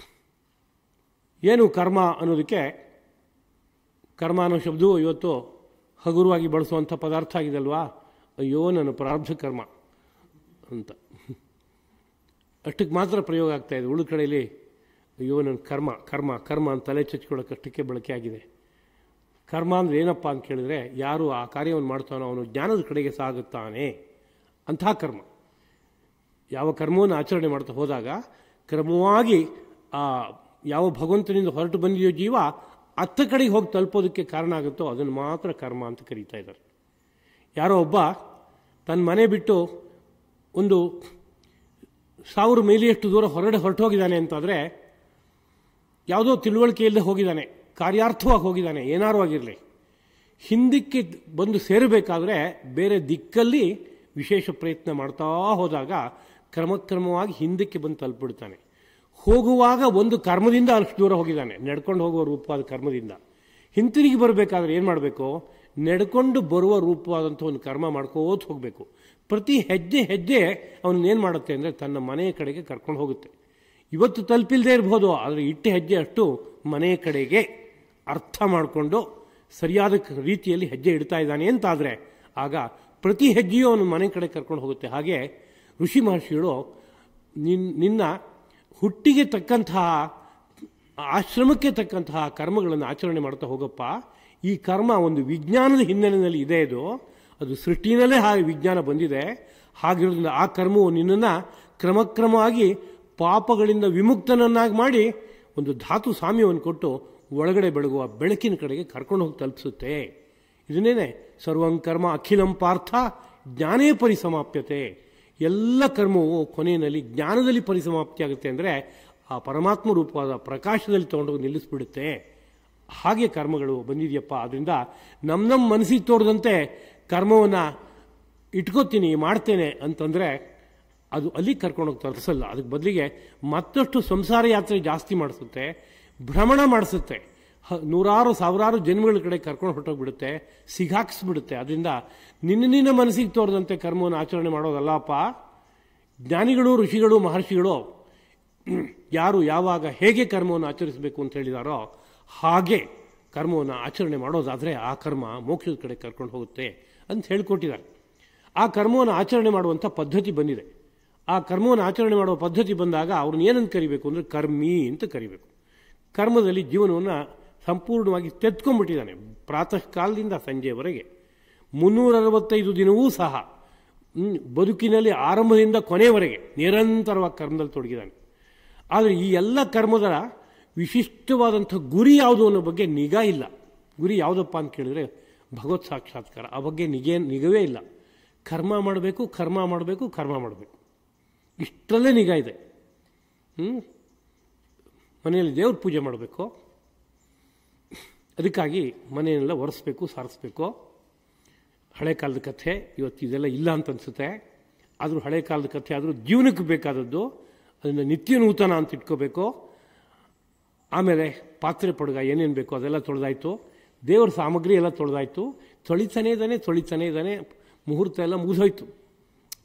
ಏನು ಕರ್ಮ ಅನ್ನೋದಕ್ಕೆ, ಕರ್ಮ ಅನ್ನೋ ಶಬ್ದವು ಇವತ್ತು ಹಗುರವಾಗಿ ಬಳಸುವಂಥ ಪದಾರ್ಥ ಆಗಿದಲ್ವಾ. ಅಯ್ಯೋ ನನ್ನ ಪ್ರಾರಬ್ಧ ಕರ್ಮ ಅಂತ ಅಷ್ಟಕ್ಕೆ ಮಾತ್ರ ಪ್ರಯೋಗ ಆಗ್ತಾ ಇದೆ. ಉಳಿದ ಕಡೆಯಲ್ಲಿ ಅಯ್ಯೋ ನನ್ನ ಕರ್ಮ ಕರ್ಮ ಕರ್ಮ ಅಂತ ತಲೆ ಚಚ್ಕೊಳ್ಳೋಕ್ಕಷ್ಟಕ್ಕೆ ಬಳಕೆ ಆಗಿದೆ. ಕರ್ಮ ಅಂದರೆ ಏನಪ್ಪ ಅಂತ ಕೇಳಿದ್ರೆ, ಯಾರು ಆ ಕಾರ್ಯವನ್ನು ಮಾಡ್ತಾನೋ ಅವನು ಜ್ಞಾನದ ಕಡೆಗೆ ಸಾಗುತ್ತಾನೆ, ಅಂತಹ ಕರ್ಮ. ಯಾವ ಕರ್ಮವನ್ನು ಆಚರಣೆ ಮಾಡ್ತಾ ಹೋದಾಗ ಕ್ರಮವಾಗಿ ಯಾವ ಭಗವಂತನಿಂದ ಹೊರಟು ಬಂದಿದೆಯೋ ಜೀವ ಅತ್ತ ಕಡೆಗೆ ಹೋಗಿ ತಲುಪೋದಕ್ಕೆ ಕಾರಣ ಆಗುತ್ತೋ ಅದನ್ನು ಮಾತ್ರ ಕರ್ಮ ಅಂತ ಕರೀತಾ ಇದ್ದಾರೆ. ಯಾರೋ ಒಬ್ಬ ತನ್ನ ಮನೆ ಬಿಟ್ಟು ಒಂದು 1000 ಮೈಲಿಯಷ್ಟು ದೂರ ಹೊರಟೋಗಿದ್ದಾನೆ ಅಂತಾದರೆ ಯಾವುದೋ ತಿಳುವಳಿಕೆ ಇಲ್ಲದೆ ಹೋಗಿದ್ದಾನೆ, ಕಾರ್ಯಾರ್ಥವಾಗಿ ಹೋಗಿದ್ದಾನೆ, ಏನಾರು ಆಗಿರಲಿ. ಹಿಂದಕ್ಕೆ ಬಂದು ಸೇರಬೇಕಾದ್ರೆ ಬೇರೆ ದಿಕ್ಕಲ್ಲಿ ವಿಶೇಷ ಪ್ರಯತ್ನ ಮಾಡ್ತಾ ಹೋದಾಗ ಕ್ರಮಕ್ರಮವಾಗಿ ಹಿಂದಕ್ಕೆ ಬಂದು ತಲುಪಿಬಿಡ್ತಾನೆ. ಹೋಗುವಾಗ ಒಂದು ಕರ್ಮದಿಂದ ಅಷ್ಟು ದೂರ ಹೋಗಿದ್ದಾನೆ, ನಡ್ಕೊಂಡು ಹೋಗುವ ರೂಪವಾದ ಕರ್ಮದಿಂದ. ಹಿಂತಿರುಗಿ ಬರಬೇಕಾದ್ರೆ ಏನು ಮಾಡಬೇಕು? ನಡ್ಕೊಂಡು ಬರುವ ರೂಪವಾದಂಥ ಒಂದು ಕರ್ಮ ಮಾಡ್ಕೋತ ಹೋಗಬೇಕು. ಪ್ರತಿ ಹೆಜ್ಜೆ ಹೆಜ್ಜೆ ಅವನೇನು ಮಾಡುತ್ತೆ ಅಂದರೆ ತನ್ನ ಮನೆಯ ಕಡೆಗೆ ಕರ್ಕೊಂಡು ಹೋಗುತ್ತೆ. ಇವತ್ತು ತಲುಪಿಲ್ಲದೆ ಇರ್ಬೋದು, ಆದರೆ ಇಟ್ಟ ಹೆಜ್ಜೆ ಅಷ್ಟು ಮನೆಯ ಕಡೆಗೆ ಅರ್ಥ ಮಾಡಿಕೊಂಡು ಸರಿಯಾದ ರೀತಿಯಲ್ಲಿ ಹೆಜ್ಜೆ ಇಡ್ತಾ ಇದ್ದಾನೆ ಅಂತಾದರೆ ಆಗ ಪ್ರತಿ ಹೆಜ್ಜೆಯೂ ಅವನು ಮನೆ ಕಡೆ ಕರ್ಕೊಂಡು ಹೋಗುತ್ತೆ. ಹಾಗೆ ಋಷಿ ಮಹರ್ಷಿಗಳು ನಿನ್ನ ಹುಟ್ಟಿಗೆ ತಕ್ಕಂತಹ ಆಶ್ರಮಕ್ಕೆ ತಕ್ಕಂತಹ ಕರ್ಮಗಳನ್ನು ಆಚರಣೆ ಮಾಡ್ತಾ ಹೋಗಪ್ಪ. ಈ ಕರ್ಮ ಒಂದು ವಿಜ್ಞಾನದ ಹಿನ್ನೆಲೆಯಲ್ಲಿ ಇದೆ, ಅದು ಸೃಷ್ಟಿನಲ್ಲೇ ಹಾಗೆ ವಿಜ್ಞಾನ ಬಂದಿದೆ. ಹಾಗಿರೋದ್ರಿಂದ ಆ ಕರ್ಮವು ನಿನ್ನನ್ನು ಕ್ರಮಕ್ರಮವಾಗಿ ಪಾಪಗಳಿಂದ ವಿಮುಕ್ತನನ್ನಾಗಿ ಮಾಡಿ ಒಂದು ಧಾತು ಸಾಮ್ಯವನ್ನು ಕೊಟ್ಟು ಒಳಗಡೆ ಬೆಳಗುವ ಬೆಳಕಿನ ಕಡೆಗೆ ಕರ್ಕೊಂಡು ಹೋಗಿ ತಲುಪಿಸುತ್ತೆ. ಇದನ್ನೇನೆ ಸರ್ವಂ ಕರ್ಮ ಅಖಿಲಂ ಪಾರ್ಥ ಜ್ಞಾನೇ ಪರಿಸಮಾಪ್ಯತೆ. ಎಲ್ಲ ಕರ್ಮವು ಕೊನೆಯಲ್ಲಿ ಜ್ಞಾನದಲ್ಲಿ ಪರಿಸಮಾಪ್ತಿ ಆಗುತ್ತೆ ಅಂದರೆ ಆ ಪರಮಾತ್ಮ ರೂಪವಾದ ಪ್ರಕಾಶದಲ್ಲಿ ತೊಗೊಂಡೋಗಿ ನಿಲ್ಲಿಸ್ಬಿಡುತ್ತೆ. ಹಾಗೆ ಕರ್ಮಗಳು ಬಂದಿದೆಯಪ್ಪ. ಅದರಿಂದ ನಮ್ಮ ಮನಸ್ಸಿಗೆ ತೋರದಂತೆ ಕರ್ಮವನ್ನು ಇಟ್ಕೋತೀನಿ, ಮಾಡ್ತೇನೆ ಅಂತಂದರೆ ಅದು ಅಲ್ಲಿ ಕರ್ಕೊಂಡೋಗಿ ತರಿಸಲ್ಲ. ಅದಕ್ಕೆ ಬದಲಿಗೆ ಮತ್ತಷ್ಟು ಸಂಸಾರ ಯಾತ್ರೆ ಜಾಸ್ತಿ ಮಾಡಿಸುತ್ತೆ, ಭ್ರಮಣ ಮಾಡಿಸುತ್ತೆ, ನೂರಾರು ಸಾವಿರಾರು ಜನ್ಮಗಳ ಕಡೆ ಕರ್ಕೊಂಡು ಹೊರಟೋಗ್ಬಿಡುತ್ತೆ, ಸಿಗಾಕ್ಸ್ಬಿಡುತ್ತೆ. ಅದರಿಂದ ನಿನ್ನ ಮನಸ್ಸಿಗೆ ತೋರದಂತೆ ಕರ್ಮವನ್ನು ಆಚರಣೆ ಮಾಡೋದಲ್ಲಪ್ಪ. ಜ್ಞಾನಿಗಳು, ಋಷಿಗಳು, ಮಹರ್ಷಿಗಳು ಯಾರು ಯಾವಾಗ ಹೇಗೆ ಕರ್ಮವನ್ನು ಆಚರಿಸಬೇಕು ಅಂತ ಹೇಳಿದಾರೋ ಹಾಗೆ ಕರ್ಮವನ್ನು ಆಚರಣೆ ಮಾಡೋದಾದರೆ ಆ ಕರ್ಮ ಮೋಕ್ಷದ ಕಡೆ ಕರ್ಕೊಂಡು ಹೋಗುತ್ತೆ ಅಂತ ಹೇಳಿಕೊಟ್ಟಿದ್ದಾರೆ. ಆ ಕರ್ಮವನ್ನು ಆಚರಣೆ ಮಾಡುವಂಥ ಪದ್ಧತಿ ಬಂದಿದೆ. ಆ ಕರ್ಮವನ್ನು ಆಚರಣೆ ಮಾಡುವ ಪದ್ಧತಿ ಬಂದಾಗ ಅವ್ರನ್ನ ಏನಂತ ಕರಿಬೇಕು ಅಂದರೆ ಕರ್ಮಿ ಅಂತ ಕರಿಬೇಕು. ಕರ್ಮದಲ್ಲಿ ಜೀವನವನ್ನು ಸಂಪೂರ್ಣವಾಗಿ ತೆತ್ಕೊಂಡ್ಬಿಟ್ಟಿದ್ದಾನೆ. ಪ್ರಾತಃ ಕಾಲದಿಂದ ಸಂಜೆಯವರೆಗೆ 365 ದಿನವೂ ಸಹ ಬದುಕಿನಲ್ಲಿ ಆರಂಭದಿಂದ ಕೊನೆಯವರೆಗೆ ನಿರಂತರವಾಗಿ ಕರ್ಮದಲ್ಲಿ ತೊಡಗಿದ್ದಾನೆ. ಆದರೆ ಈ ಎಲ್ಲ ಕರ್ಮದ ವಿಶಿಷ್ಟವಾದಂಥ ಗುರಿ ಯಾವುದು ಅನ್ನೋ ಬಗ್ಗೆ ನಿಗಾ ಇಲ್ಲ. ಗುರಿ ಯಾವುದಪ್ಪ ಅಂತ ಕೇಳಿದರೆ ಭಗವತ್ ಸಾಕ್ಷಾತ್ಕಾರ. ಆ ಬಗ್ಗೆ ನಿಗವೇ ಇಲ್ಲ. ಕರ್ಮ ಮಾಡಬೇಕು, ಕರ್ಮ ಮಾಡಬೇಕು, ಕರ್ಮ ಮಾಡಬೇಕು, ಇಷ್ಟರಲ್ಲೇ ನಿಗಾ ಇದೆ. ಮನೆಯಲ್ಲಿ ದೇವ್ರ ಪೂಜೆ ಮಾಡಬೇಕು, ಅದಕ್ಕಾಗಿ ಮನೆಯನ್ನೆಲ್ಲ ಒರೆಸ್ಬೇಕು, ಸಾರಿಸ್ಬೇಕು. ಹಳೆ ಕಾಲದ ಕಥೆ, ಇವತ್ತು ಇದೆಲ್ಲ ಇಲ್ಲ ಅಂತ ಅನಿಸುತ್ತೆ. ಆದರೂ ಹಳೆ ಕಾಲದ ಕಥೆ ಆದರೂ ಜೀವನಕ್ಕೆ ಬೇಕಾದದ್ದು. ಅದನ್ನು ನಿತ್ಯ ನೂತನ ಅಂತ ಇಟ್ಕೋಬೇಕು. ಆಮೇಲೆ ಪಾತ್ರೆ ಪಡುಗ ಏನೇನು ಬೇಕೋ ಅದೆಲ್ಲ ತೊಳೆದಾಯ್ತು, ದೇವರ ಸಾಮಗ್ರಿ ಎಲ್ಲ ತೊಳೆದಾಯ್ತು, ತೊಳಿತಾನೇ ಇದ್ದಾನೆ. ಮುಹೂರ್ತ ಎಲ್ಲ ಮುಗಿದೋಯ್ತು,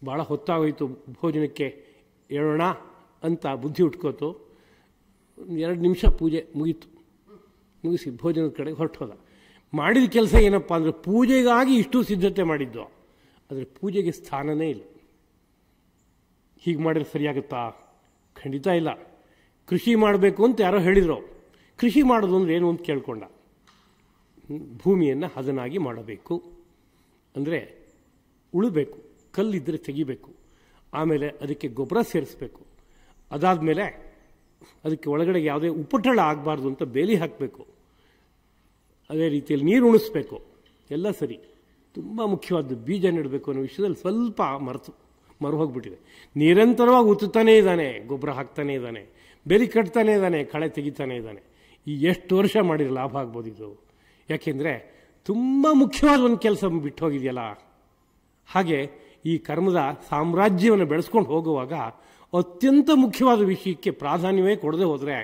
ಭಾಳ ಹೊತ್ತಾಗೋಯ್ತು, ಭೋಜನಕ್ಕೆ ಹೇಳೋಣ ಅಂತ ಬುದ್ಧಿ ಉಟ್ಕೋತು. 2 ನಿಮಿಷ ಪೂಜೆ ಮುಗಿಸಿ ಭೋಜನದ ಕಡೆಗೆ ಹೊರಟೋದ. ಮಾಡಿದ ಕೆಲಸ ಏನಪ್ಪ ಅಂದರೆ ಪೂಜೆಗಾಗಿ ಇಷ್ಟು ಸಿದ್ಧತೆ ಮಾಡಿದ್ದು, ಆದರೆ ಪೂಜೆಗೆ ಸ್ಥಾನನೇ ಇಲ್ಲ. ಹೀಗೆ ಮಾಡಿದ್ರೆ ಸರಿಯಾಗುತ್ತಾ? ಖಂಡಿತ ಇಲ್ಲ. ಕೃಷಿ ಮಾಡಬೇಕು ಅಂತ ಯಾರೋ ಹೇಳಿದರು. ಕೃಷಿ ಮಾಡೋದು ಅಂದರೆ ಏನು ಅಂತ ಕೇಳ್ಕೊಂಡ. ಭೂಮಿಯನ್ನು ಹದನಾಗಿ ಮಾಡಬೇಕು, ಅಂದರೆ ಉಳಬೇಕು, ಕಲ್ಲಿದ್ದರೆ ತೆಗಿಬೇಕು, ಆಮೇಲೆ ಅದಕ್ಕೆ ಗೊಬ್ಬರ ಸೇರಿಸ್ಬೇಕು, ಅದಾದಮೇಲೆ ಅದಕ್ಕೆ ಒಳಗಡೆ ಯಾವುದೇ ಉಪಟಳ ಆಗಬಾರ್ದು ಅಂತ ಬೇಲಿ ಹಾಕಬೇಕು, ಅದೇ ರೀತಿಯಲ್ಲಿ ನೀರು ಉಣಿಸ್ಬೇಕು, ಎಲ್ಲ ಸರಿ. ತುಂಬ ಮುಖ್ಯವಾದ್ದು ಬೀಜ ನೆಡಬೇಕು ಅನ್ನೋ ವಿಷಯದಲ್ಲಿ ಸ್ವಲ್ಪ ಮರು ಹೋಗ್ಬಿಟ್ಟಿದೆ. ನಿರಂತರವಾಗಿ ಉತ್ತುತ್ತಾನೇ ಇದ್ದಾನೆ, ಗೊಬ್ಬರ ಹಾಕ್ತಾನೇ ಇದ್ದಾನೆ, ಬೇಲಿ ಕಟ್ತಾನೇ ಇದ್ದಾನೆ, ಕಳೆ ತೆಗಿತಾನೇ ಇದ್ದಾನೆ. ಈ ಎಷ್ಟು ವರ್ಷ ಮಾಡಿದ್ರೆ ಲಾಭ ಆಗ್ಬೋದು ಇದು? ಯಾಕೆಂದರೆ ತುಂಬ ಮುಖ್ಯವಾದ ಒಂದು ಕೆಲಸ ಬಿಟ್ಟು ಹೋಗಿದೆಯಲ್ಲ. ಹಾಗೆ ಈ ಕರ್ಮದ ಸಾಮ್ರಾಜ್ಯವನ್ನು ಬೆಳೆಸ್ಕೊಂಡು ಹೋಗುವಾಗ ಅತ್ಯಂತ ಮುಖ್ಯವಾದ ವಿಷಯಕ್ಕೆ ಪ್ರಾಧಾನ್ಯವೇ ಕೊಡದೆ ಹೋದರೆ,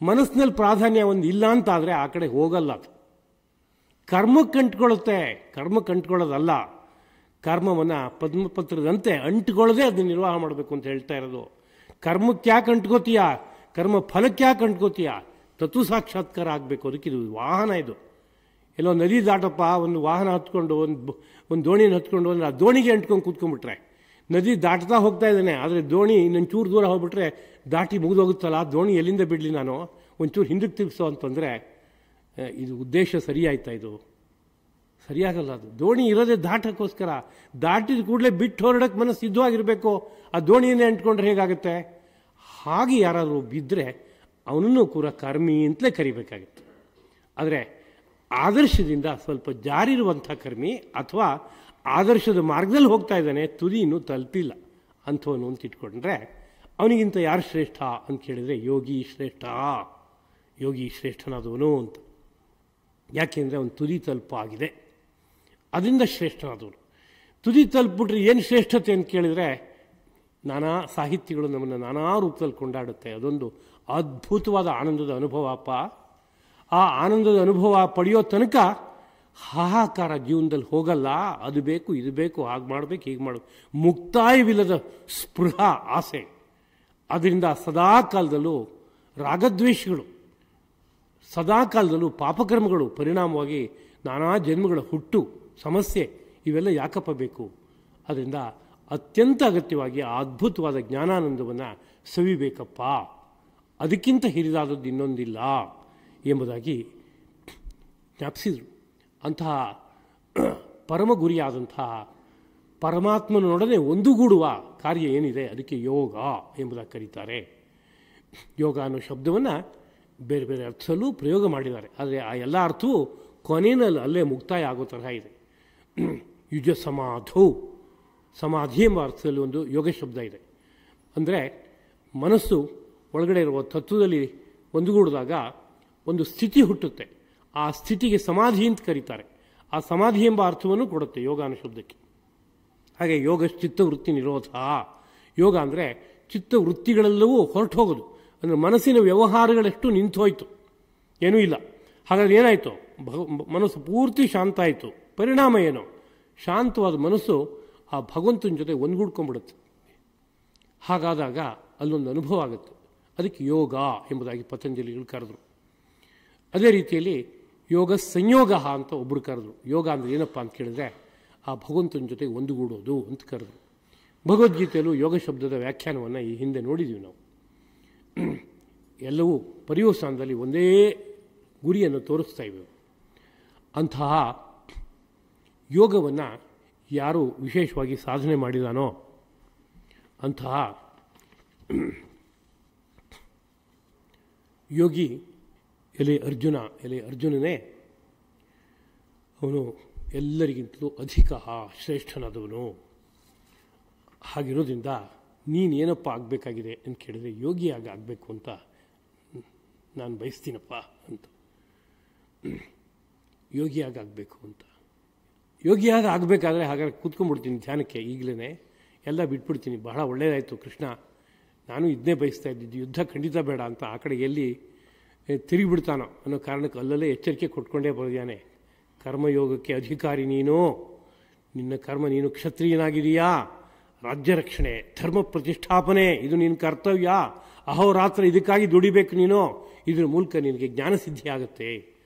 ಮನಸ್ಸಿನಲ್ಲಿ ಪ್ರಾಧಾನ್ಯ ಒಂದು ಇಲ್ಲ ಅಂತಾದರೆ ಆ ಕಡೆ ಹೋಗಲ್ಲ. ಅದು ಕರ್ಮಕ್ಕೆ ಅಂಟ್ಕೊಳ್ಳುತ್ತೆ. ಕರ್ಮಕ್ಕೆ ಅಂಟ್ಕೊಳ್ಳೋದಲ್ಲ, ಕರ್ಮವನ್ನು ಪದ್ಮಪತ್ರದಂತೆ ಅಂಟ್ಕೊಳ್ಳದೆ ಅದನ್ನು ನಿರ್ವಾಹ ಮಾಡಬೇಕು ಅಂತ ಹೇಳ್ತಾ ಇರೋದು. ಕರ್ಮಕ್ಕೆ ಯಾಕೆ ಅಂಟ್ಕೋತೀಯ? ಕರ್ಮ ಫಲಕ್ಕೆ ಯಾಕೆ ಅಂಟ್ಕೋತೀಯ? ತತ್ವ ಸಾಕ್ಷಾತ್ಕಾರ ಆಗಬೇಕು. ಅದಕ್ಕೆ ಇದು ವಾಹನ. ಇದು ಎಲ್ಲೋ ನದಿ ದಾಟಪ್ಪ, ಒಂದು ವಾಹನ ಹತ್ಕೊಂಡು ಒಂದು ದೋಣಿನ ಹತ್ಕೊಂಡು ಅಂದರೆ ಆ ದೋಣಿಗೆ ಅಂಟ್ಕೊಂಡು ಕೂತ್ಕೊಂಡ್ಬಿಟ್ರೆ ನದಿ ದಾಟ್ತಾ ಹೋಗ್ತಾ ಇದ್ದಾನೆ, ಆದರೆ ದೋಣಿ ಇನ್ನೊಂದು ಚೂರು ದೂರ ಹೋಗ್ಬಿಟ್ರೆ ದಾಟಿ ಮುಗಿದೋಗುತ್ತಲ್ಲ, ಆ ದೋಣಿ ಎಲ್ಲಿಂದ ಬಿಡಲಿ ನಾನು, ಒಂಚೂರು ಹಿಂದಕ್ಕೆ ತಿರ್ಗಿಸೋ ಅಂತಂದರೆ ಇದು ಉದ್ದೇಶ ಸರಿಯಾಯ್ತಾ? ಇದು ಸರಿಯಾಗಲ್ಲ. ಅದು ದೋಣಿ ಇರೋದೇ ದಾಟಕ್ಕೋಸ್ಕರ. ದಾಟಿದ ಕೂಡಲೇ ಬಿಟ್ಟು ಹೊರಡಕ್ಕೆ ಮನಸ್ಸು ಸಿದ್ಧವಾಗಿರಬೇಕು. ಆ ದೋಣಿಯನ್ನೇ ಅಂಟ್ಕೊಂಡ್ರೆ ಹೇಗಾಗುತ್ತೆ? ಹಾಗೆ ಯಾರಾದರೂ ಬಿದ್ದರೆ ಅವನನ್ನು ಕೂಡ ಕರ್ಮಿ ಅಂತಲೇ ಕರಿಬೇಕಾಗಿತ್ತು. ಆದರೆ ಆದರ್ಶದಿಂದ ಸ್ವಲ್ಪ ಜಾರಿರುವಂಥ ಕರ್ಮಿ ಅಥವಾ ಆದರ್ಶದ ಮಾರ್ಗದಲ್ಲಿ ಹೋಗ್ತಾ ಇದ್ದಾನೆ, ತುದಿ ಇನ್ನೂ ತಲುಪಿಲ್ಲ ಅಂಥವನು ಅಂತ ಇಟ್ಕೊಂಡ್ರೆ ಅವನಿಗಿಂತ ಯಾರು ಶ್ರೇಷ್ಠ ಅಂತ ಕೇಳಿದರೆ ಯೋಗಿ ಶ್ರೇಷ್ಠ, ಯೋಗಿ ಶ್ರೇಷ್ಠನಾದವನು ಅಂತ. ಯಾಕೆಂದರೆ ಅವನು ತುದಿ ತಲುಪಾಗಿದೆ, ಅದರಿಂದ ಶ್ರೇಷ್ಠನಾದವನು. ತುದಿ ತಲುಪಿಬಿಟ್ರೆ ಏನು ಶ್ರೇಷ್ಠತೆ ಅಂತ ಕೇಳಿದರೆ, ನಾನಾ ಸಾಹಿತ್ಯಗಳು ನಮ್ಮನ್ನು ನಾನಾ ರೂಪದಲ್ಲಿ ಕೊಂಡಾಡುತ್ತೆ. ಅದೊಂದು ಅದ್ಭುತವಾದ ಆನಂದದ ಅನುಭವ ಅಪ್ಪ. ಆ ಆನಂದದ ಅನುಭವ ಪಡೆಯೋ ತನಕ ಹಾಹಾಕಾರ ಜೀವನದಲ್ಲಿ ಹೋಗಲ್ಲ. ಅದು ಬೇಕು, ಇದು ಬೇಕು, ಹಾಗೆ ಮಾಡಬೇಕು, ಹೀಗೆ ಮಾಡಬೇಕು, ಮುಕ್ತಾಯವಿಲ್ಲದ ಸ್ಪೃಹ, ಆಸೆ. ಅದರಿಂದ ಸದಾ ಕಾಲದಲ್ಲೂ ರಾಗದ್ವೇಷಗಳು, ಸದಾ ಕಾಲದಲ್ಲೂ ಪಾಪಕರ್ಮಗಳು, ಪರಿಣಾಮವಾಗಿ ನಾನಾ ಜನ್ಮಗಳ ಹುಟ್ಟು, ಸಮಸ್ಯೆ, ಇವೆಲ್ಲ ಯಾಕಪ್ಪ ಬೇಕು? ಅದರಿಂದ ಅತ್ಯಂತ ಅಗತ್ಯವಾಗಿ ಆ ಅದ್ಭುತವಾದ ಜ್ಞಾನಾನಂದವನ್ನು ಸವಿಬೇಕಪ್ಪ. ಅದಕ್ಕಿಂತ ಹಿರಿದಾದದ್ದು ಇನ್ನೊಂದಿಲ್ಲ ಎಂಬುದಾಗಿ ಜ್ಞಾಪಿಸಿದರು. ಅಂತಹ ಪರಮ ಗುರಿಯಾದಂತಹ ಪರಮಾತ್ಮನೊಡನೆ ಒಂದುಗೂಡುವ ಕಾರ್ಯ ಏನಿದೆ ಅದಕ್ಕೆ ಯೋಗ ಎಂಬುದಾಗಿ ಕರೀತಾರೆ. ಯೋಗ ಅನ್ನೋ ಶಬ್ದವನ್ನು ಬೇರೆ ಬೇರೆ ಅರ್ಥದಲ್ಲೂ ಪ್ರಯೋಗ ಮಾಡಿದ್ದಾರೆ. ಆದರೆ ಆ ಎಲ್ಲ ಅರ್ಥವೂ ಕೊನೆಯಲ್ಲಿ ಅಲ್ಲೇ ಮುಕ್ತಾಯ ಆಗೋ ತರಹ ಇದೆ. ಯುಜ ಸಮಾಧೌ, ಸಮಾಧಿ ಎಂಬ ಅರ್ಥದಲ್ಲಿ ಒಂದು ಯೋಗ ಶಬ್ದ ಇದೆ. ಅಂದರೆ ಮನಸ್ಸು ಒಳಗಡೆ ಇರುವ ತತ್ವದಲ್ಲಿ ಒಂದುಗೂಡಿದಾಗ ಒಂದು ಸ್ಥಿತಿ ಹುಟ್ಟುತ್ತೆ. ಆ ಸ್ಥಿತಿಗೆ ಸಮಾಧಿ ಅಂತ ಕರೀತಾರೆ. ಆ ಸಮಾಧಿ ಎಂಬ ಅರ್ಥವನ್ನು ಕೊಡುತ್ತೆ ಯೋಗ ಅನ್ನೋ ಶಬ್ದಕ್ಕೆ. ಹಾಗೆ ಯೋಗ ಚಿತ್ತವೃತ್ತಿ ನಿರೋಧ. ಯೋಗ ಅಂದರೆ ಚಿತ್ತವೃತ್ತಿಗಳೆಲ್ಲವೂ ಹೊರಟು ಹೋಗೋದು. ಅಂದರೆ ಮನಸ್ಸಿನ ವ್ಯವಹಾರಗಳೆಷ್ಟು ನಿಂತು ಹೋಯಿತು, ಏನೂ ಇಲ್ಲ. ಹಾಗಾದ್ರೆ ಏನಾಯಿತು? ಮನಸ್ಸು ಪೂರ್ತಿ ಶಾಂತ ಆಯಿತು. ಪರಿಣಾಮ ಏನು? ಶಾಂತವಾದ ಮನಸ್ಸು ಆ ಭಗವಂತನ ಜೊತೆ ಒಂದುಗೂಡ್ಕೊಂಡ್ಬಿಡುತ್ತೆ. ಹಾಗಾದಾಗ ಅಲ್ಲೊಂದು ಅನುಭವ ಆಗುತ್ತೆ. ಅದಕ್ಕೆ ಯೋಗ ಎಂಬುದಾಗಿ ಪತಂಜಲಿಗಳು ಕರೆದರು. ಅದೇ ರೀತಿಯಲ್ಲಿ ಯೋಗ ಸಂಯೋಗ ಅಂತ ಒಬ್ಬರು ಕರೆದರು. ಯೋಗ ಅಂದರೆ ಏನಪ್ಪ ಅಂತ ಕೇಳಿದ್ರೆ ಆ ಭಗವಂತನ ಜೊತೆ ಒಂದುಗೂಡೋದು ಅಂತ ಕರೆದರು. ಭಗವದ್ಗೀತೆಯಲ್ಲೂ ಯೋಗ ಶಬ್ದದ ವ್ಯಾಖ್ಯಾನವನ್ನು ಈ ಹಿಂದೆ ನೋಡಿದ್ದೀವಿ ನಾವು. ಎಲ್ಲವೂ ಪರ್ಯವಸಾನದಲ್ಲಿ ಒಂದೇ ಗುರಿಯನ್ನು ತೋರಿಸ್ತಾ ಇವೆ. ಅಂತಹ ಯೋಗವನ್ನು ಯಾರು ವಿಶೇಷವಾಗಿ ಸಾಧನೆ ಮಾಡಿದಾನೋ ಅಂತಹ ಯೋಗಿ ಎಲೆ ಅರ್ಜುನನೇ ಅವನು ಎಲ್ಲರಿಗಿಂತಲೂ ಅಧಿಕ ಶ್ರೇಷ್ಠನಾದವನು. ಹಾಗಿರೋದ್ರಿಂದ ನೀನೇನಪ್ಪ ಆಗಬೇಕಾಗಿದೆ ಅಂತ ಕೇಳಿದರೆ ಯೋಗಿಯಾಗಿ ಆಗಬೇಕು ಅಂತ ನಾನು ಬಯಸ್ತೀನಪ್ಪ ಅಂತ. ಯೋಗಿಯಾಗಿ ಆಗಬೇಕು ಅಂತ. ಯೋಗಿಯಾಗಿ ಆಗಬೇಕಾದ್ರೆ ಹಾಗಾದ್ರೆ ಕೂತ್ಕೊಂಡ್ಬಿಡ್ತೀನಿ ಧ್ಯಾನಕ್ಕೆ ಈಗಲೇ, ಎಲ್ಲ ಬಿಟ್ಬಿಡ್ತೀನಿ. ಬಹಳ ಒಳ್ಳೆಯದಾಯಿತು ಕೃಷ್ಣ, ನಾನು ಇದನ್ನೇ ಬಯಸ್ತಾ ಇದ್ದಿದ್ದು, ಯುದ್ಧ ಖಂಡಿತ ಬೇಡ ಅಂತ. ಆ ಕಡೆ ಎಲ್ಲಿ ತಿರುಗಿಬಿಡ್ತಾನೋ ಅನ್ನೋ ಕಾರಣಕ್ಕೆ ಅಲ್ಲಲ್ಲೇ ಎಚ್ಚರಿಕೆ ಕೊಟ್ಕೊಂಡೇ ಬರೋದಾನೆ. ಕರ್ಮಯೋಗಕ್ಕೆ ಅಧಿಕಾರಿ ನೀನು, ನಿನ್ನ ಕರ್ಮ, ನೀನು ಕ್ಷತ್ರಿಯನಾಗಿದೆಯಾ, ರಾಜ್ಯ ರಕ್ಷಣೆ, ಧರ್ಮ ಪ್ರತಿಷ್ಠಾಪನೆ ಇದು ನಿನ್ನ ಕರ್ತವ್ಯ, ಅಹೋರಾತ್ರ ಇದಕ್ಕಾಗಿ ದುಡಿಬೇಕು ನೀನು, ಇದ್ರ ಮೂಲಕ ನಿನಗೆ ಜ್ಞಾನಸಿದ್ಧಿ ಆಗುತ್ತೆ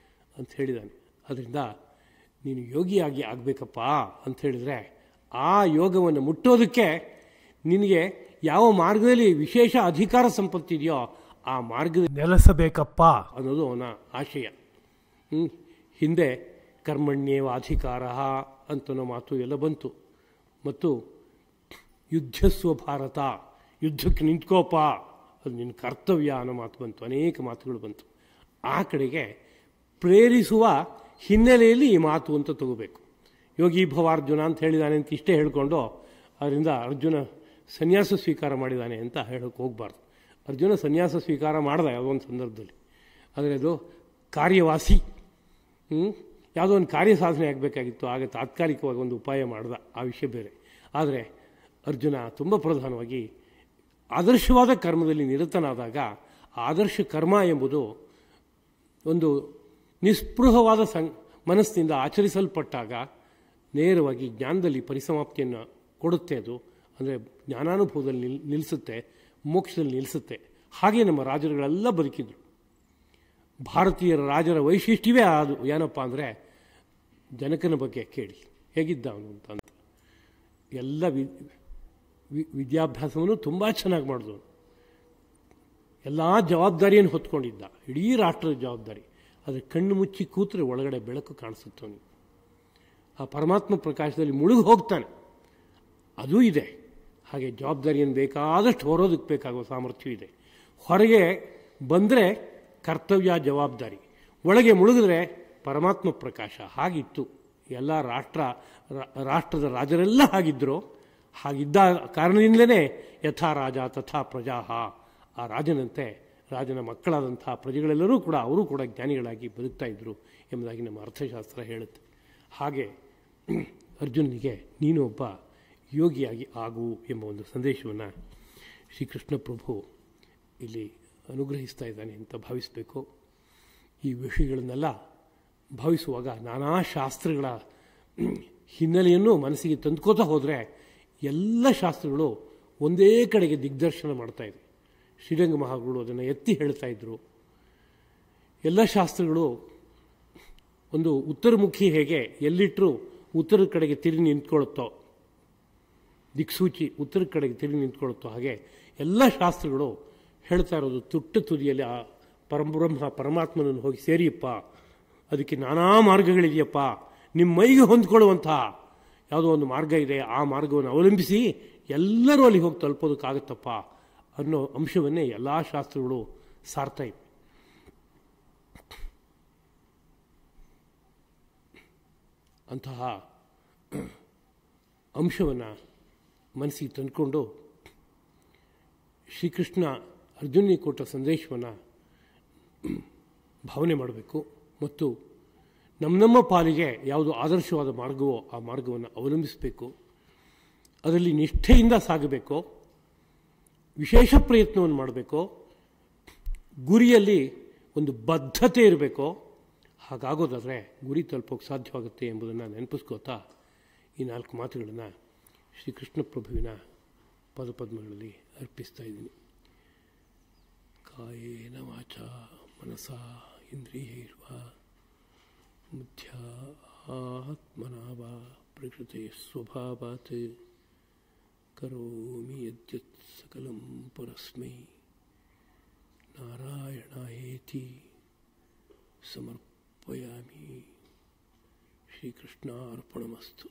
ಅಂತ ಹೇಳಿದ್ದಾನೆ. ಅದರಿಂದ ನೀನು ಯೋಗಿಯಾಗಿ ಆಗಬೇಕಪ್ಪ ಅಂತ ಹೇಳಿದರೆ ಆ ಯೋಗವನ್ನು ಮುಟ್ಟೋದಕ್ಕೆ ನಿನಗೆ ಯಾವ ಮಾರ್ಗದಲ್ಲಿ ವಿಶೇಷ ಅಧಿಕಾರ ಸಂಪತ್ತಿದೆಯೋ ಆ ಮಾರ್ಗದಲ್ಲಿ ನೆಲೆಸಬೇಕಪ್ಪ ಅನ್ನೋದು ಅವನ ಆಶಯ. ಹಿಂದೆ ಕರ್ಮಣ್ಯೇವ ಅಧಿಕಾರ ಅಂತನೋ ಮಾತು ಎಲ್ಲ ಬಂತು. ಮತ್ತು ಯುದ್ಧಸ್ವ ಭಾರತ, ಯುದ್ಧಕ್ಕೆ ನಿಂತ್ಕೋಪ, ಅದು ನಿನ್ನ ಕರ್ತವ್ಯ ಅನ್ನೋ ಮಾತು ಬಂತು. ಅನೇಕ ಮಾತುಗಳು ಬಂತು. ಆ ಕಡೆಗೆ ಪ್ರೇರಿಸುವ ಹಿನ್ನೆಲೆಯಲ್ಲಿ ಈ ಮಾತು ಅಂತ ತಗೋಬೇಕು. ಯೋಗಿ ಭವಾರ್ಜುನ ಅಂತ ಹೇಳಿದಾನೆ ಅಂತ ಇಷ್ಟೇ ಹೇಳಿಕೊಂಡು ಅದರಿಂದ ಅರ್ಜುನ ಸನ್ಯಾಸ ಸ್ವೀಕಾರ ಮಾಡಿದ್ದಾನೆ ಅಂತ ಹೇಳೋಕ್ಕೆ ಹೋಗಬಾರ್ದು. ಅರ್ಜುನ ಸನ್ಯಾಸ ಸ್ವೀಕಾರ ಮಾಡ್ದ ಯಾವುದೋ ಒಂದು ಸಂದರ್ಭದಲ್ಲಿ, ಆದರೆ ಅದು ಕಾರ್ಯವಾಸಿ, ಯಾವುದೋ ಒಂದು ಕಾರ್ಯ ಸಾಧನೆ ಆಗಬೇಕಾಗಿತ್ತು, ಆಗ ತಾತ್ಕಾಲಿಕವಾಗಿ ಒಂದು ಉಪಾಯ ಮಾಡ್ದ, ಆ ವಿಷಯ ಬೇರೆ. ಆದರೆ ಅರ್ಜುನ ತುಂಬ ಪ್ರಧಾನವಾಗಿ ಆದರ್ಶವಾದ ಕರ್ಮದಲ್ಲಿ ನಿರತನಾದಾಗ, ಆದರ್ಶ ಕರ್ಮ ಎಂಬುದು ಒಂದು ನಿಸ್ಪೃಹವಾದ ಮನಸ್ಸಿನಿಂದ ಆಚರಿಸಲ್ಪಟ್ಟಾಗ ನೇರವಾಗಿ ಜ್ಞಾನದಲ್ಲಿ ಪರಿಸಮಾಪ್ತಿಯನ್ನು ಕೊಡುತ್ತೆ. ಅದು ಅಂದರೆ ಜ್ಞಾನಾನುಭವದಲ್ಲಿ ನಿಲ್ಲಿಸುತ್ತೆ, ಮೋಕ್ಷದಲ್ಲಿ ನಿಲ್ಲಿಸುತ್ತೆ. ಹಾಗೆ ನಮ್ಮ ರಾಜರುಗಳೆಲ್ಲ ಬದುಕಿದ್ರು. ಭಾರತೀಯರ ರಾಜರ ವೈಶಿಷ್ಟ್ಯವೇ ಅದು. ಏನಪ್ಪ ಅಂದರೆ ಜನಕನ ಬಗ್ಗೆ ಕೇಳಿ ಹೇಗಿದ್ದ ಅವನು ಅಂತ. ಎಲ್ಲ ವಿದ್ಯಾಭ್ಯಾಸವನ್ನು ತುಂಬ ಚೆನ್ನಾಗಿ ಮಾಡಿದವನು, ಎಲ್ಲ ಜವಾಬ್ದಾರಿಯನ್ನು ಹೊತ್ಕೊಂಡಿದ್ದ, ಇಡೀ ರಾಷ್ಟ್ರದ ಜವಾಬ್ದಾರಿ. ಆದರೆ ಕಣ್ಣು ಮುಚ್ಚಿ ಕೂತ್ರೆ ಒಳಗಡೆ ಬೆಳಕು ಕಾಣಿಸುತ್ತವನು. ಆ ಪರಮಾತ್ಮ ಪ್ರಕಾಶದಲ್ಲಿ ಮುಳುಗಿ ಹೋಗ್ತಾನೆ, ಅದೂ ಇದೆ. ಹಾಗೆ ಜವಾಬ್ದಾರಿಯನ್ನು ಬೇಕಾದಷ್ಟು ಹೊರೋದಕ್ಕೆ ಬೇಕಾಗುವ ಸಾಮರ್ಥ್ಯ ಇದೆ. ಹೊರಗೆ ಬಂದರೆ ಕರ್ತವ್ಯ ಜವಾಬ್ದಾರಿ, ಒಳಗೆ ಮುಳುಗಿದ್ರೆ ಪರಮಾತ್ಮ ಪ್ರಕಾಶ. ಹಾಗಿತ್ತು ಎಲ್ಲ ರಾಷ್ಟ್ರದ ರಾಜರೆಲ್ಲ ಹಾಗಿದ್ದರು. ಹಾಗಿದ್ದ ಕಾರಣದಿಂದಲೇ ಯಥಾ ರಾಜ ತಥಾ ಪ್ರಜಾ, ಆ ರಾಜನಂತೆ ರಾಜನ ಮಕ್ಕಳಾದಂಥ ಪ್ರಜೆಗಳೆಲ್ಲರೂ ಕೂಡ ಅವರು ಕೂಡ ಜ್ಞಾನಿಗಳಾಗಿ ಬದುಕ್ತಾ ಇದ್ದರು ಎಂಬುದಾಗಿ ನಮ್ಮ ಅರ್ಥಶಾಸ್ತ್ರ ಹೇಳುತ್ತೆ. ಹಾಗೆ ಅರ್ಜುನನಿಗೆ ನೀನು ಒಬ್ಬ ಯೋಗಿಯಾಗಿ ಆಗು ಎಂಬ ಒಂದು ಸಂದೇಶವನ್ನು ಶ್ರೀಕೃಷ್ಣ ಪ್ರಭು ಇಲ್ಲಿ ಅನುಗ್ರಹಿಸ್ತಾ ಇದ್ದಾನೆ ಅಂತ ಭಾವಿಸಬೇಕು. ಈ ವಿಷಯಗಳನ್ನೆಲ್ಲ ಭಾವಿಸುವಾಗ ನಾನಾ ಶಾಸ್ತ್ರಗಳ ಹಿನ್ನೆಲೆಯನ್ನು ಮನಸ್ಸಿಗೆ ತಂದ್ಕೋತಾ ಹೋದರೆ ಎಲ್ಲ ಶಾಸ್ತ್ರಗಳು ಒಂದೇ ಕಡೆಗೆ ದಿಗ್ದರ್ಶನ ಮಾಡ್ತಾಯಿದೆ. ಶ್ರೀರಂಗ ಮಹಾಗುರುಗಳು ಅದನ್ನು ಎತ್ತಿ ಹೇಳ್ತಾ ಇದ್ದರು. ಎಲ್ಲ ಶಾಸ್ತ್ರಗಳು ಒಂದು ಉತ್ತರಮುಖಿ ಹೇಗೆ ಎಲ್ಲಿಟ್ಟರೂ ಉತ್ತರದ ಕಡೆಗೆ ತಿರುಗಿ ನಿಂತ್ಕೊಳ್ಳುತ್ತೋ, ದಿಕ್ಸೂಚಿ ಉತ್ತರ ಕಡೆಗೆ ತಿರುಗಿ ನಿಂತ್ಕೊಳ್ಳುತ್ತೋ, ಹಾಗೆ ಎಲ್ಲ ಶಾಸ್ತ್ರಗಳು ಹೇಳ್ತಾ ಇರೋದು ತುಟ್ಟ ತುದಿಯಲ್ಲಿ ಆ ಪರಮಾತ್ಮನನ್ನು ಹೋಗಿ ಸೇರಿಯಪ್ಪ, ಅದಕ್ಕೆ ನಾನಾ ಮಾರ್ಗಗಳಿದೆಯಪ್ಪ, ನಿಮ್ಮ ಮೈಗೆ ಹೊಂದ್ಕೊಳ್ಳುವಂತಹ ಯಾವುದೋ ಒಂದು ಮಾರ್ಗ ಇದೆ, ಆ ಮಾರ್ಗವನ್ನು ಅವಲಂಬಿಸಿ ಎಲ್ಲರೂ ಅಲ್ಲಿ ಹೋಗಿ ತಲುಪೋದಕ್ಕಾಗತ್ತಪ್ಪ ಅನ್ನೋ ಅಂಶವನ್ನೇ ಎಲ್ಲ ಶಾಸ್ತ್ರಗಳು ಸಾರ್ತಾ ಇವೆ. ಅಂತಹ ಅಂಶವನ್ನು ಮನಸ್ಸಿಗೆ ತಂದುಕೊಂಡು ಶ್ರೀಕೃಷ್ಣ ಅರ್ಜುನಿಗೆ ಕೊಟ್ಟ ಸಂದೇಶವನ್ನು ಭಾವನೆ ಮಾಡಬೇಕು. ಮತ್ತು ನಮ್ಮ ಪಾಲಿಗೆ ಯಾವುದು ಆದರ್ಶವಾದ ಮಾರ್ಗವೋ ಆ ಮಾರ್ಗವನ್ನು ಅವಲಂಬಿಸಬೇಕು. ಅದರಲ್ಲಿ ನಿಷ್ಠೆಯಿಂದ ಸಾಗಬೇಕು, ವಿಶೇಷ ಪ್ರಯತ್ನವನ್ನು ಮಾಡಬೇಕು, ಗುರಿಯಲ್ಲಿ ಒಂದು ಬದ್ಧತೆ ಇರಬೇಕು. ಹಾಗಾಗೋದಾದರೆ ಗುರಿ ತಲುಪೋಕೆ ಸಾಧ್ಯವಾಗುತ್ತೆ ಎಂಬುದನ್ನು ನೆನಪಿಸ್ಕೋತಾ ಈ 4 ಮಾತುಗಳನ್ನು ಶ್ರೀಕೃಷ್ಣ ಪ್ರಭುವಿನ ಪದಪದ್ಮಗಳಲ್ಲಿ ಅರ್ಪಿಸ್ತಾ ಇದ್ದೀನಿ. ಕಾಯೇನ ವಾಚಾ ಮನಸಾ ಇಂದ್ರಿಯೈರ್ವಾ ಬುದ್ಧ್ಯಾತ್ಮನಾ ವಾ ಪ್ರಕೃತೆ ಸ್ವಭಾವಾತ್ ಕರೋಮಿ ಯದ್ಯತ್ ಸಕಲಂ ಪರಸ್ಮೈ ನಾರಾಯಣಾಯೇತಿ ಸಮರ್ಪಯಾಮಿ. ಶ್ರೀಕೃಷ್ಣಾರ್ಪಣಮಸ್ತು.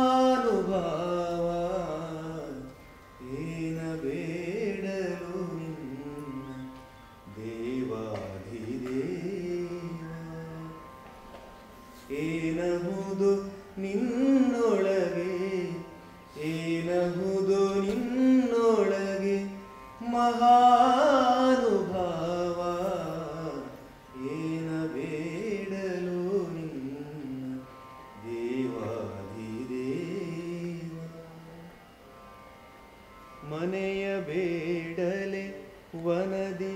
ಮಹಾನುಭಾವ ಏನ ಬೇಡಲು ನಿನ್ನ ಮನೆಯ ಬೇಡಲೆ ವನದಿ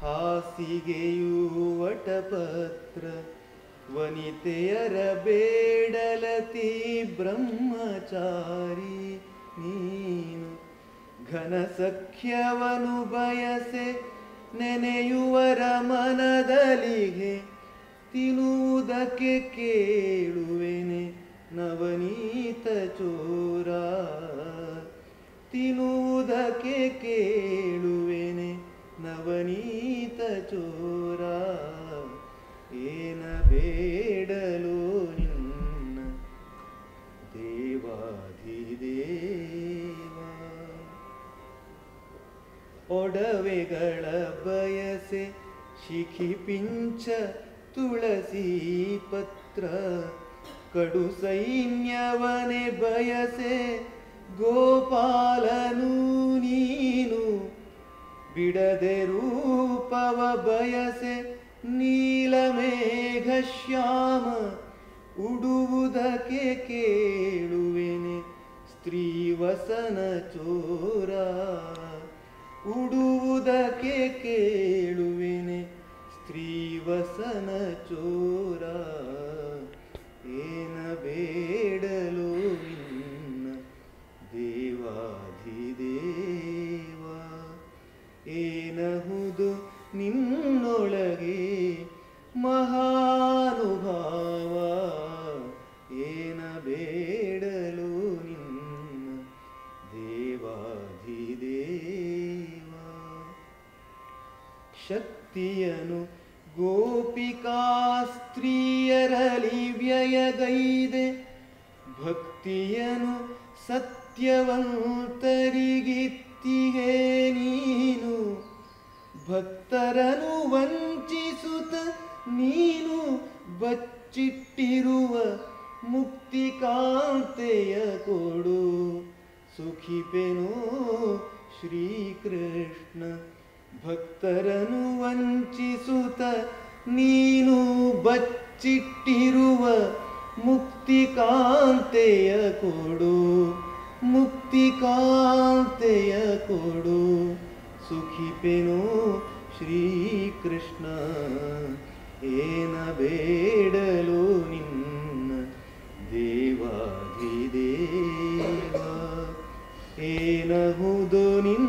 ಹಾಸಿಗೆಯೂ ವಟಪತ್ರ ವನಿತೆಯರ ಬೇಡಲತಿ ಬ್ರಹ್ಮಚಾರಿ ನೀನು ಘನ ಸಖ್ಯವನು ಬಯಸೆ ನೆನೆಯುವರ ಮನದಲಿಗೆ ತಿನ್ನುವುದಕ್ಕೆ ಕೇಳುವೆನೆ ನವನೀತ ಚೋರ ತಿನ್ನುವುದಕ್ಕೆ ಕೇಳುವೆನೆ ನವನೀತ ಚೋರ ಏನ ಬೇಡಲು ನಿನ್ನ ದೇವಾಧಿದೇವ ಒಡವೆಗಳ ಬಯಸೆ ಶಿಖಿ ಪಿಂಚ ತುಳಸಿ ಪತ್ರ ಕಡು ಸೈನ್ಯವನೆ ಬಯಸೆ ಗೋಪಾಲನು ನೀನು ಬಿಡದೆ ರೂಪವ ಬಯಸೆ ನೀಲಮೇಘ ಶ್ಯಾಮ ಉಡುವುದಕ್ಕೆ ಕೇಳುವೆನೆ ಸ್ತ್ರೀವಸನ ಚೋರ ಉಡುವುದಕ್ಕೆ ಕೇಳುವೆನೆ ಸ್ತ್ರೀವಸನ ಚೋರ ಏನ ಬೇಡಲು ನಿನ್ನ ದೇವಾಧಿದೇವ ಏನಹುದು ನಿನ್ನೊಳಗೆ ಮಹಾನುಭಾವ ಏನ ಬೇಡಲು ನಿನ್ನ ದೇವಾಧಿದೇವ ಶಕ್ತಿಯನು ಗೋಪಿಕಾ ಸ್ತ್ರೀಯರಲಿ ವ್ಯಯಗೈದೆ ಭಕ್ತಿಯನು ಸತ್ಯವಂತರಿಗಿತ್ತಿಗೆ ನೀನು ಭಕ್ತರನು ವಂಚಿಸುತ್ತ ನೀನು ಬಚ್ಚಿಟ್ಟಿರುವ ಮುಕ್ತಿಕಾಂತೆಯ ಕೊಡು ಸುಖಿಪೆನೋ ಶ್ರೀಕೃಷ್ಣ ಭಕ್ತರನು ವಂಚಿಸುತ್ತ ನೀನು ಬಚ್ಚಿಟ್ಟಿರುವ ಮುಕ್ತಿಕಾಂತೆಯ ಕೊಡು ಮುಕ್ತಿಕಾಂತೆಯ ಕೊಡು ಸುಖಿಪೆನೋ ಶ್ರೀಕೃಷ್ಣ ಏನ ಬೇಡಲು ನಿನ್ನ ದೇವಾಧಿದೇವ ಏನಹುದು ನಿನ್ನ